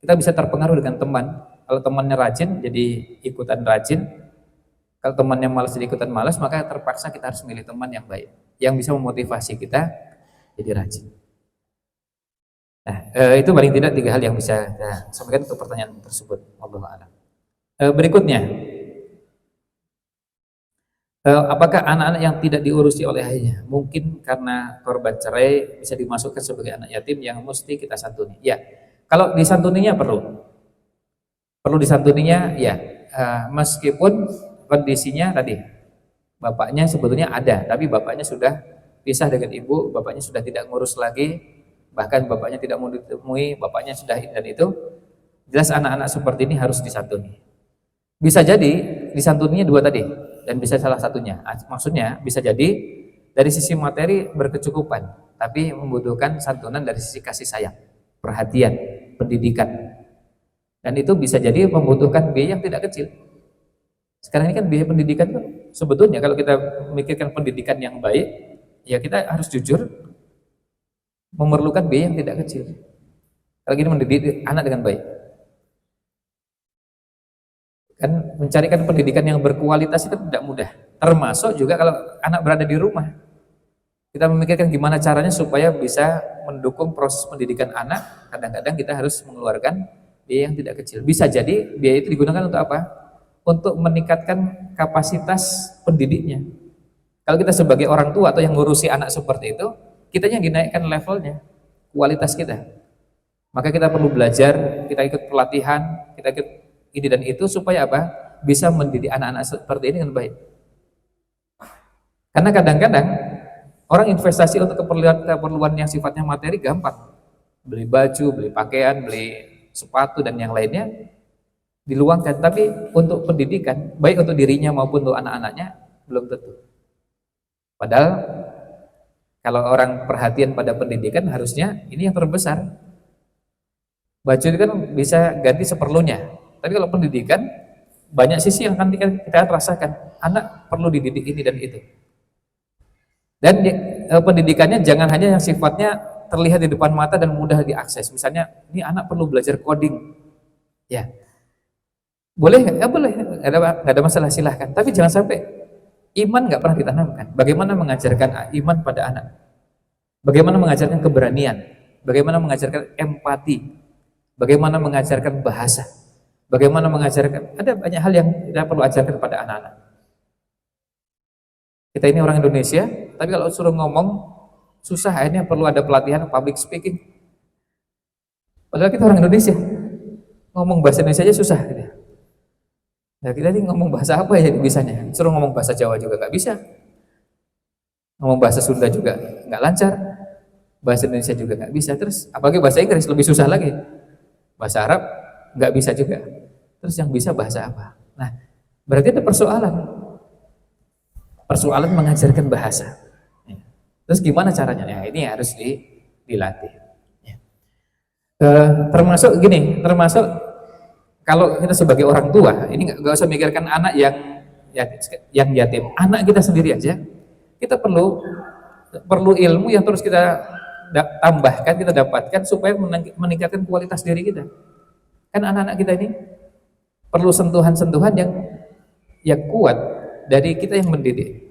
Kita bisa terpengaruh dengan teman. Kalau temannya rajin, jadi ikutan rajin. Kalau temannya malas, jadi ikutan malas. Maka terpaksa kita harus memilih teman yang baik, yang bisa memotivasi kita jadi rajin. Nah, itu paling tidak 3 hal yang bisa saya sampaikan untuk pertanyaan tersebut. Wallahu a'lam. Berikutnya, apakah anak-anak yang tidak diurusi oleh ayahnya mungkin karena korban cerai bisa dimasukkan sebagai anak yatim yang mesti kita santuni? Ya, kalau disantuninya perlu disantuninya ya, meskipun kondisinya tadi bapaknya sebetulnya ada, tapi bapaknya sudah pisah dengan ibu, bapaknya sudah tidak ngurus lagi, bahkan bapaknya tidak mau ditemui, bapaknya sudah ini dan itu, jelas anak-anak seperti ini harus disantuni. Bisa jadi disantuninya 2 tadi, dan bisa salah satunya. Maksudnya bisa jadi dari sisi materi berkecukupan, tapi membutuhkan santunan dari sisi kasih sayang, perhatian, pendidikan. Dan itu bisa jadi membutuhkan biaya yang tidak kecil. Sekarang ini kan biaya pendidikan tuh sebetulnya kalau kita memikirkan pendidikan yang baik, ya kita harus jujur memerlukan biaya yang tidak kecil. Kalau gini mendidik anak dengan baik. Kan mencarikan pendidikan yang berkualitas itu tidak mudah. Termasuk juga kalau anak berada di rumah. Kita memikirkan gimana caranya supaya bisa mendukung proses pendidikan anak. Kadang-kadang kita harus mengeluarkan biaya yang tidak kecil. Bisa jadi biaya itu digunakan untuk apa? Untuk meningkatkan kapasitas pendidiknya. Kalau kita sebagai orang tua atau yang ngurusi anak seperti itu, kita yang dinaikkan levelnya, kualitas kita. Maka kita perlu belajar, kita ikut pelatihan, kita ikut ini dan itu supaya apa? Bisa mendidik anak-anak seperti ini dengan baik. Karena kadang-kadang orang investasi untuk keperluan yang sifatnya materi gampang. Beli baju, beli pakaian, beli sepatu dan yang lainnya diluangkan, tapi untuk pendidikan, baik untuk dirinya maupun untuk anak-anaknya belum tentu. Padahal kalau orang perhatian pada pendidikan harusnya ini yang terbesar. Baju itu kan bisa ganti seperlunya. Tapi kalau pendidikan, banyak sisi yang akan kita rasakan. Anak perlu dididik ini dan itu. Dan pendidikannya jangan hanya yang sifatnya terlihat di depan mata dan mudah diakses. Misalnya, ini anak perlu belajar coding. Ya, boleh nggak? Ya boleh, nggak ada masalah, silahkan. Tapi jangan sampai iman nggak pernah ditanamkan. Bagaimana mengajarkan iman pada anak? Bagaimana mengajarkan keberanian? Bagaimana mengajarkan empati? Bagaimana mengajarkan bahasa? Bagaimana mengajarkan, ada banyak hal yang kita perlu ajarkan kepada anak-anak. Kita ini orang Indonesia, tapi kalau suruh ngomong susah, akhirnya perlu ada pelatihan public speaking. Padahal kita orang Indonesia, ngomong bahasa Indonesia aja susah. Gitu. Nah, kita ini ngomong bahasa apa ya bisanya? Suruh ngomong bahasa Jawa juga nggak bisa, ngomong bahasa Sunda juga nggak lancar, bahasa Indonesia juga nggak bisa. Terus apalagi bahasa Inggris lebih susah lagi, bahasa Arab nggak bisa juga. Terus yang bisa bahasa apa? Nah, berarti ada persoalan mengajarkan bahasa. Terus gimana caranya? Ya, ini harus dilatih. Ya. Termasuk gini, termasuk kalau kita sebagai orang tua, ini nggak usah mikirkan anak yang yatim, anak kita sendiri aja, kita perlu ilmu yang terus kita tambahkan, kita dapatkan supaya meningkatkan kualitas diri kita. Kan anak-anak kita ini perlu sentuhan-sentuhan yang kuat dari kita yang mendidik.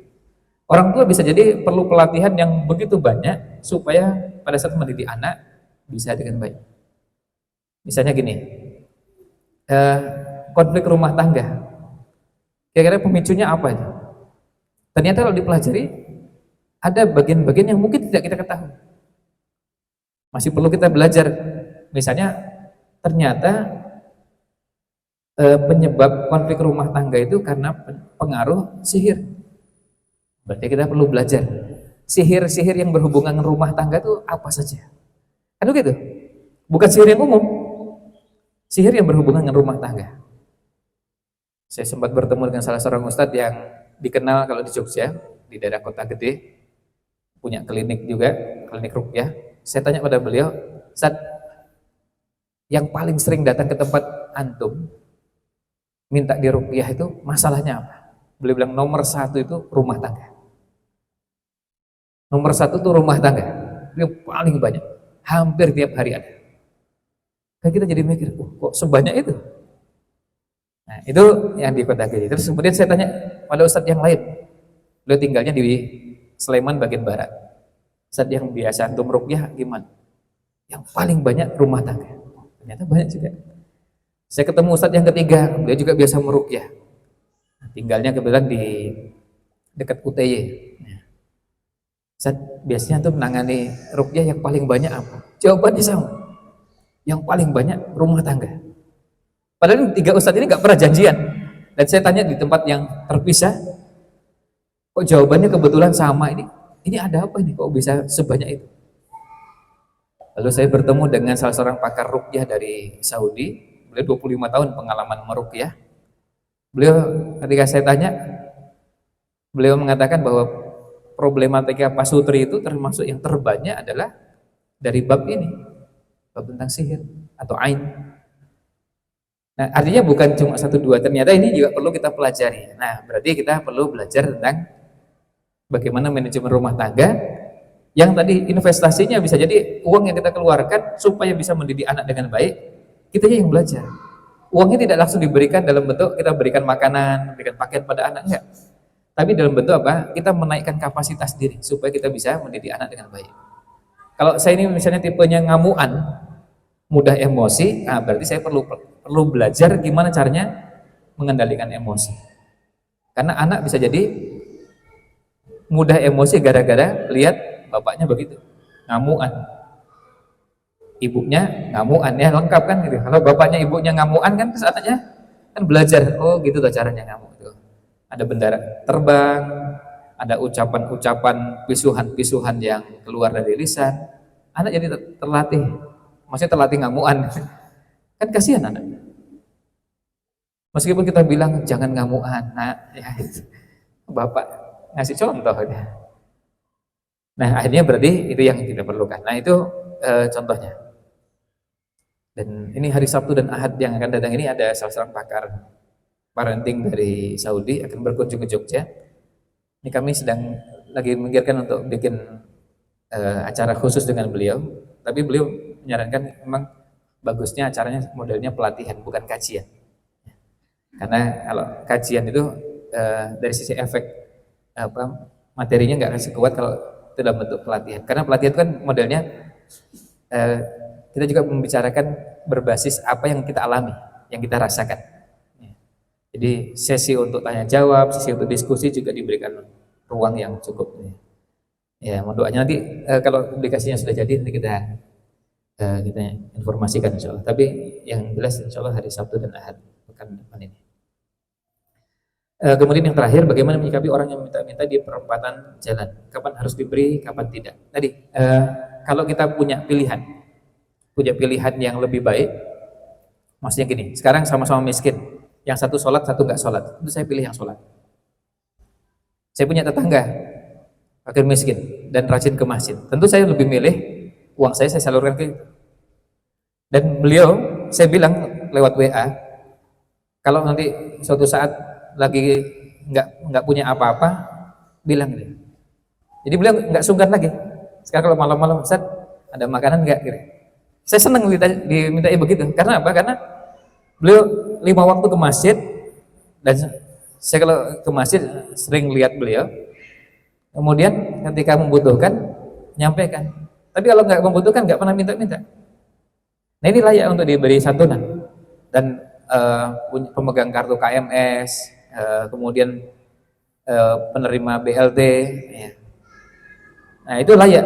Orang tua bisa jadi perlu pelatihan yang begitu banyak supaya pada saat mendidik anak bisa dengan baik. Misalnya gini, eh, konflik rumah tangga, kira-kira pemicunya apa itu? Ternyata kalau dipelajari, ada bagian-bagian yang mungkin tidak kita ketahui. Masih perlu kita belajar. Misalnya, ternyata penyebab konflik rumah tangga itu karena pengaruh sihir. Berarti kita perlu belajar. Sihir-sihir yang berhubungan dengan rumah tangga itu apa saja? Kan gitu? Bukan sihir yang umum, sihir yang berhubungan dengan rumah tangga. Saya sempat bertemu dengan salah seorang ustadz yang dikenal kalau di Jogja, di daerah kota gede, punya klinik juga, klinik ruqyah. Saya tanya pada beliau, Ustadz, yang paling sering datang ke tempat antum, minta di ruqyah itu masalahnya apa? Beliau bilang nomor 1 itu rumah tangga. Nomor 1 itu rumah tangga, yang paling banyak, hampir tiap hari ada. Kan kita jadi mikir, kok sebanyak itu? Nah, itu yang di kota gede. Terus kemudian saya tanya pada ustadz yang lain, beliau tinggalnya di Sleman bagian barat. Ustadz yang biasa antum ruqyah gimana? Yang paling banyak rumah tangga. Ternyata banyak juga. Saya ketemu ustadz yang ketiga, beliau juga biasa meruqyah. Tinggalnya kebetulan di dekat UTY. Ustadz, biasanya tuh menangani ruqyah yang paling banyak apa? Jawabannya sama. Yang paling banyak rumah tangga. Padahal 3 ustadz ini nggak pernah janjian. Dan saya tanya di tempat yang terpisah, kok jawabannya kebetulan sama ini? Ini ada apa ini? Kok bisa sebanyak itu? Lalu saya bertemu dengan salah seorang pakar ruqyah dari Saudi. Beliau 25 tahun pengalaman meruqyah. Beliau ketika saya tanya, beliau mengatakan bahwa problematika pasutri itu termasuk yang terbanyak adalah dari bab ini, bab tentang sihir atau ain. Nah, artinya bukan cuma 1 2, ternyata ini juga perlu kita pelajari. Nah, berarti kita perlu belajar tentang bagaimana manajemen rumah tangga, yang tadi investasinya bisa jadi uang yang kita keluarkan supaya bisa mendidik anak dengan baik, kita yang belajar. Uangnya tidak langsung diberikan dalam bentuk kita berikan makanan, berikan pakaian pada anak, enggak. Tapi dalam bentuk apa? Kita menaikkan kapasitas diri supaya kita bisa mendidik anak dengan baik. Kalau saya ini misalnya tipenya ngamuan, mudah emosi, nah berarti saya perlu belajar gimana caranya mengendalikan emosi. Karena anak bisa jadi mudah emosi gara-gara lihat bapaknya begitu, ngamuan. Ibunya ngamuan, ya lengkap kan gitu. Kalau bapaknya ibunya ngamuan kan terus anaknya kan belajar, oh gitu tuh caranya ngamuk tuh. Ada bendera terbang, ada ucapan-ucapan pisuhan-pisuhan yang keluar dari lisan. Anak jadi terlatih, maksudnya terlatih ngamuan. Kan kasihan anak. Meskipun kita bilang jangan ngamuan, nah ya itu. Bapak ngasih contoh aja. Nah akhirnya berarti itu yang kita perlukan. Nah itu contohnya. Dan ini hari Sabtu dan Ahad yang akan datang ini ada salah seorang pakar parenting dari Saudi akan berkunjung ke Jogja. Ini kami sedang lagi memikirkan untuk bikin acara khusus dengan beliau. Tapi beliau menyarankan memang bagusnya acaranya modelnya pelatihan bukan kajian. Karena kalau kajian itu dari sisi efek materinya nggak kasih kuat kalau itu dalam bentuk pelatihan. Karena pelatihan itu kan modelnya kita juga membicarakan berbasis apa yang kita alami, yang kita rasakan. Jadi sesi untuk tanya jawab, sesi untuk diskusi juga diberikan ruang yang cukup. Ya, mohon doanya nanti kalau publikasinya sudah jadi nanti kita informasikan insya Allah. Tapi yang jelas insya Allah hari Sabtu dan Ahad pekan depan ini. Kemudian yang terakhir, bagaimana menyikapi orang yang minta-minta di perempatan jalan? Kapan harus diberi, kapan tidak? Tadi kalau kita punya pilihan yang lebih baik, maksudnya gini, sekarang sama-sama miskin, yang satu sholat, satu nggak sholat, itu saya pilih yang sholat. Saya punya tetangga fakir miskin dan rajin ke masjid, tentu saya lebih milih uang saya salurkan ke itu. Dan beliau, saya bilang lewat WA, kalau nanti suatu saat lagi nggak punya apa-apa, bilang gitu. Jadi beliau nggak sungkan lagi. Sekarang kalau malam-malam, Ustaz, ada makanan nggak? Gitu. Saya senang dimintai begitu. Karena apa? Karena beliau 5 waktu ke masjid, dan saya kalau ke masjid sering lihat beliau. Kemudian ketika membutuhkan, nyampaikan. Tapi kalau nggak membutuhkan, nggak pernah minta-minta. Nah ini layak untuk diberi santunan. Dan pemegang kartu KMS, kemudian penerima BLT, ya. Nah itu layak.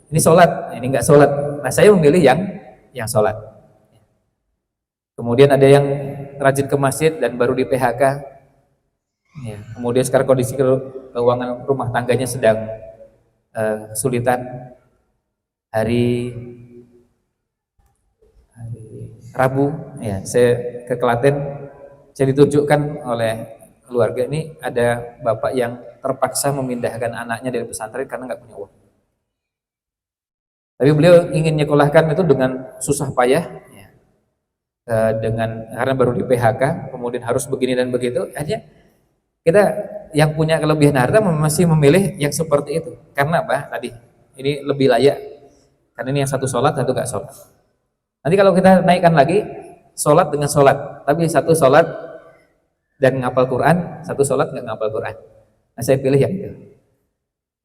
Ini sholat, ini nggak sholat. Nah saya memilih yang sholat. Kemudian ada yang rajin ke masjid dan baru di PHK. Ya. Kemudian sekarang kondisi keuangan rumah tangganya sedang kesulitan. Hari Rabu, ya saya ke Klaten, saya ditunjukkan oleh keluarga ini ada bapak yang terpaksa memindahkan anaknya dari pesantren karena nggak punya uang. Tapi beliau ingin nyekolahkan itu dengan susah payah, ya. Karena baru di PHK, kemudian harus begini dan begitu. Akhirnya kita yang punya kelebihan harta masih memilih yang seperti itu. Karena apa? Tadi ini lebih layak. Karena ini yang satu sholat, satu nggak sholat. Nanti kalau kita naikkan lagi, sholat dengan sholat, tapi satu sholat dan ngapal Quran, satu sholat nggak ngapal Quran. Nah saya pilih yang itu.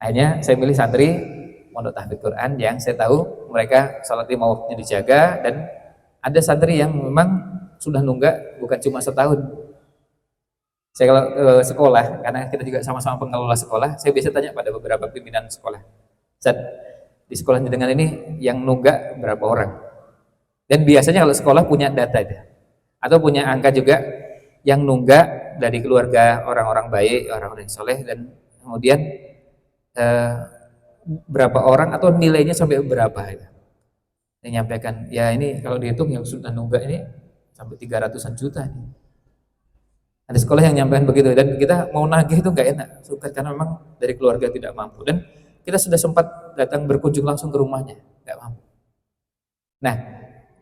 Akhirnya saya pilih santri pondok tahfidz Quran yang saya tahu mereka sholat lima waktunya dijaga, dan ada santri yang memang sudah nunggak bukan cuma setahun. Saya kalau sekolah, karena kita juga sama-sama pengelola sekolah, saya biasa tanya pada beberapa pimpinan sekolah, Ustaz, di sekolah dengan ini yang nunggak berapa orang? Dan biasanya kalau sekolah punya data itu, atau punya angka juga yang nunggak dari keluarga orang-orang baik, orang-orang yang soleh, dan kemudian berapa orang atau nilainya sampai berapa itu. Yang nyampaikan, ya ini kalau dihitung yang sudah nunggak ini sampai 300-an juta ini. Ada sekolah yang nyampaikan begitu, dan kita mau nagih itu nggak enak, suka, karena memang dari keluarga tidak mampu, dan kita sudah sempat datang berkunjung langsung ke rumahnya, nggak mampu. Nah,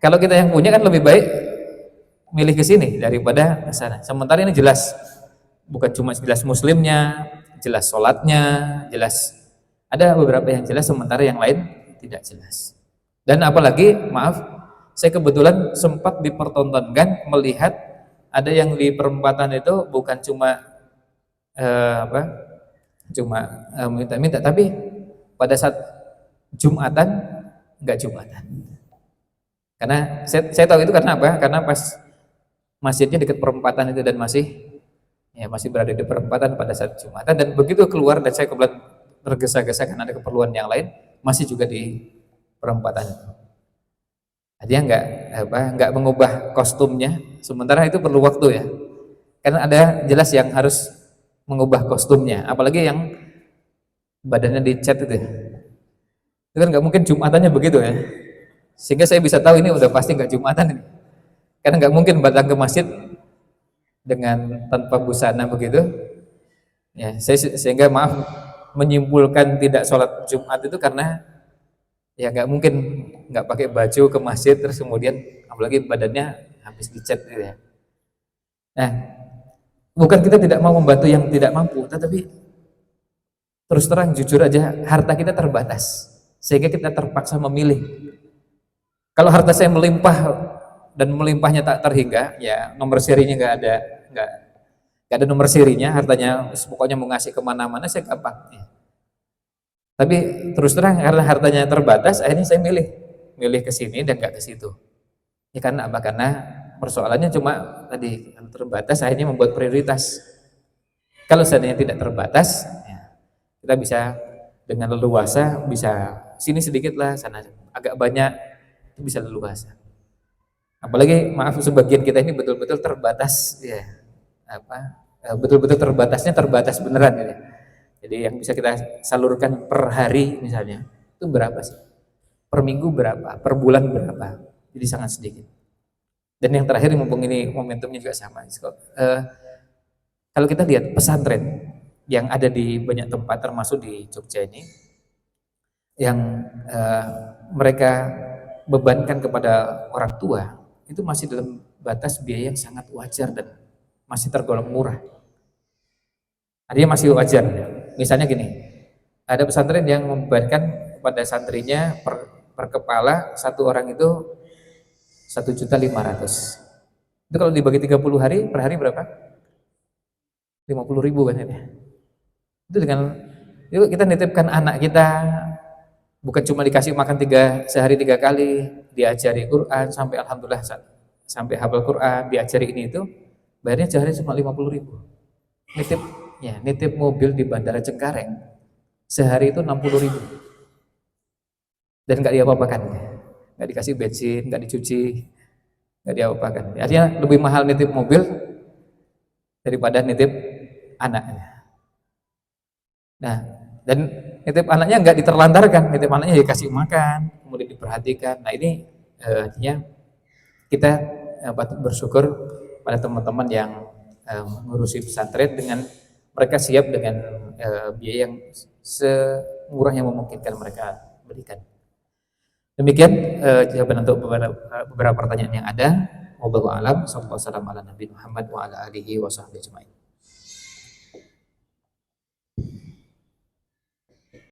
kalau kita yang punya kan lebih baik milih ke sini daripada ke sana. Sementara ini jelas, bukan cuma jelas muslimnya, jelas sholatnya, jelas, ada beberapa yang jelas, sementara yang lain tidak jelas. Dan apalagi, maaf, saya kebetulan sempat dipertontonkan melihat ada yang di perempatan itu bukan cuma minta-minta, tapi pada saat Jumatan nggak Jumatan. Karena saya tahu itu karena apa? Karena pas masjidnya dekat perempatan itu dan masih berada di perempatan pada saat Jumatan, dan begitu keluar dan saya kebetulan tergesa-gesa karena ada keperluan yang lain, masih juga di perempatan itu. Dia nggak mengubah kostumnya, sementara itu perlu waktu ya, karena ada jelas yang harus mengubah kostumnya, apalagi yang badannya dicat itu kan nggak mungkin Jumatannya begitu ya, sehingga saya bisa tahu ini udah pasti nggak Jumatan ini, karena nggak mungkin datang ke masjid dengan tanpa busana begitu ya. Sehingga maaf menyimpulkan tidak sholat Jumat itu karena ya nggak mungkin nggak pakai baju ke masjid terus kemudian apalagi badannya habis dicat gitu ya. Nah, bukan kita tidak mau membantu yang tidak mampu, tetapi terus terang jujur aja harta kita terbatas sehingga kita terpaksa memilih. Kalau harta saya melimpah dan melimpahnya tak terhingga, ya nomor serinya nggak ada nomor serinya, hartanya pokoknya mau ngasih kemana-mana saya gampang ya. Tapi terus terang karena hartanya terbatas, akhirnya saya milih ke sini dan nggak ke situ. Ya karena apa? Karena persoalannya cuma tadi terbatas, akhirnya membuat prioritas. Kalau seandainya tidak terbatas, ya, kita bisa dengan leluasa, bisa sini sedikit lah, sana agak banyak, itu bisa leluasa. Apalagi maaf sebagian kita ini betul-betul terbatas, ya betul-betul terbatasnya terbatas beneran ya. Jadi yang bisa kita salurkan per hari misalnya, itu berapa sih? Per minggu berapa? Per bulan berapa? Jadi sangat sedikit. Dan yang terakhir, mumpung ini momentumnya juga sama. Kalau kita lihat pesantren yang ada di banyak tempat, termasuk di Jogja ini, yang mereka bebankan kepada orang tua, itu masih dalam batas biaya yang sangat wajar dan masih tergolong murah. Artinya masih wajar. Misalnya gini, ada pesantren yang membebankan kepada santrinya per kepala satu orang itu 1.500.000. Itu kalau dibagi 30 hari, per hari berapa? 50.000 kan ya. Itu dengan itu kita nitipkan anak kita Bukan cuma dikasih makan sehari 3 kali, diajari Quran sampai alhamdulillah sampai hafal Quran, diajari ini itu, bayarnya sehari cuma 50.000. Nitip nitip mobil di Bandara Cengkareng sehari itu 60.000 dan nggak diapa-apakan, nggak dikasih bensin, nggak dicuci, nggak diapa-apakan. Artinya lebih mahal nitip mobil daripada nitip anaknya. Nah, dan nitip anaknya nggak diterlantarkan, nitip anaknya dikasih makan, kemudian diperhatikan. Nah ini artinya kita patut bersyukur pada teman-teman yang mengurusi pesantren dengan mereka siap dengan biaya yang semurah yang memungkinkan mereka berikan. Demikian jawaban untuk beberapa pertanyaan yang ada. Wallahu a'lam. Sallallahu alaihi wasallam ala Nabi Muhammad wa ala alihi wa sahbihi ajma'in.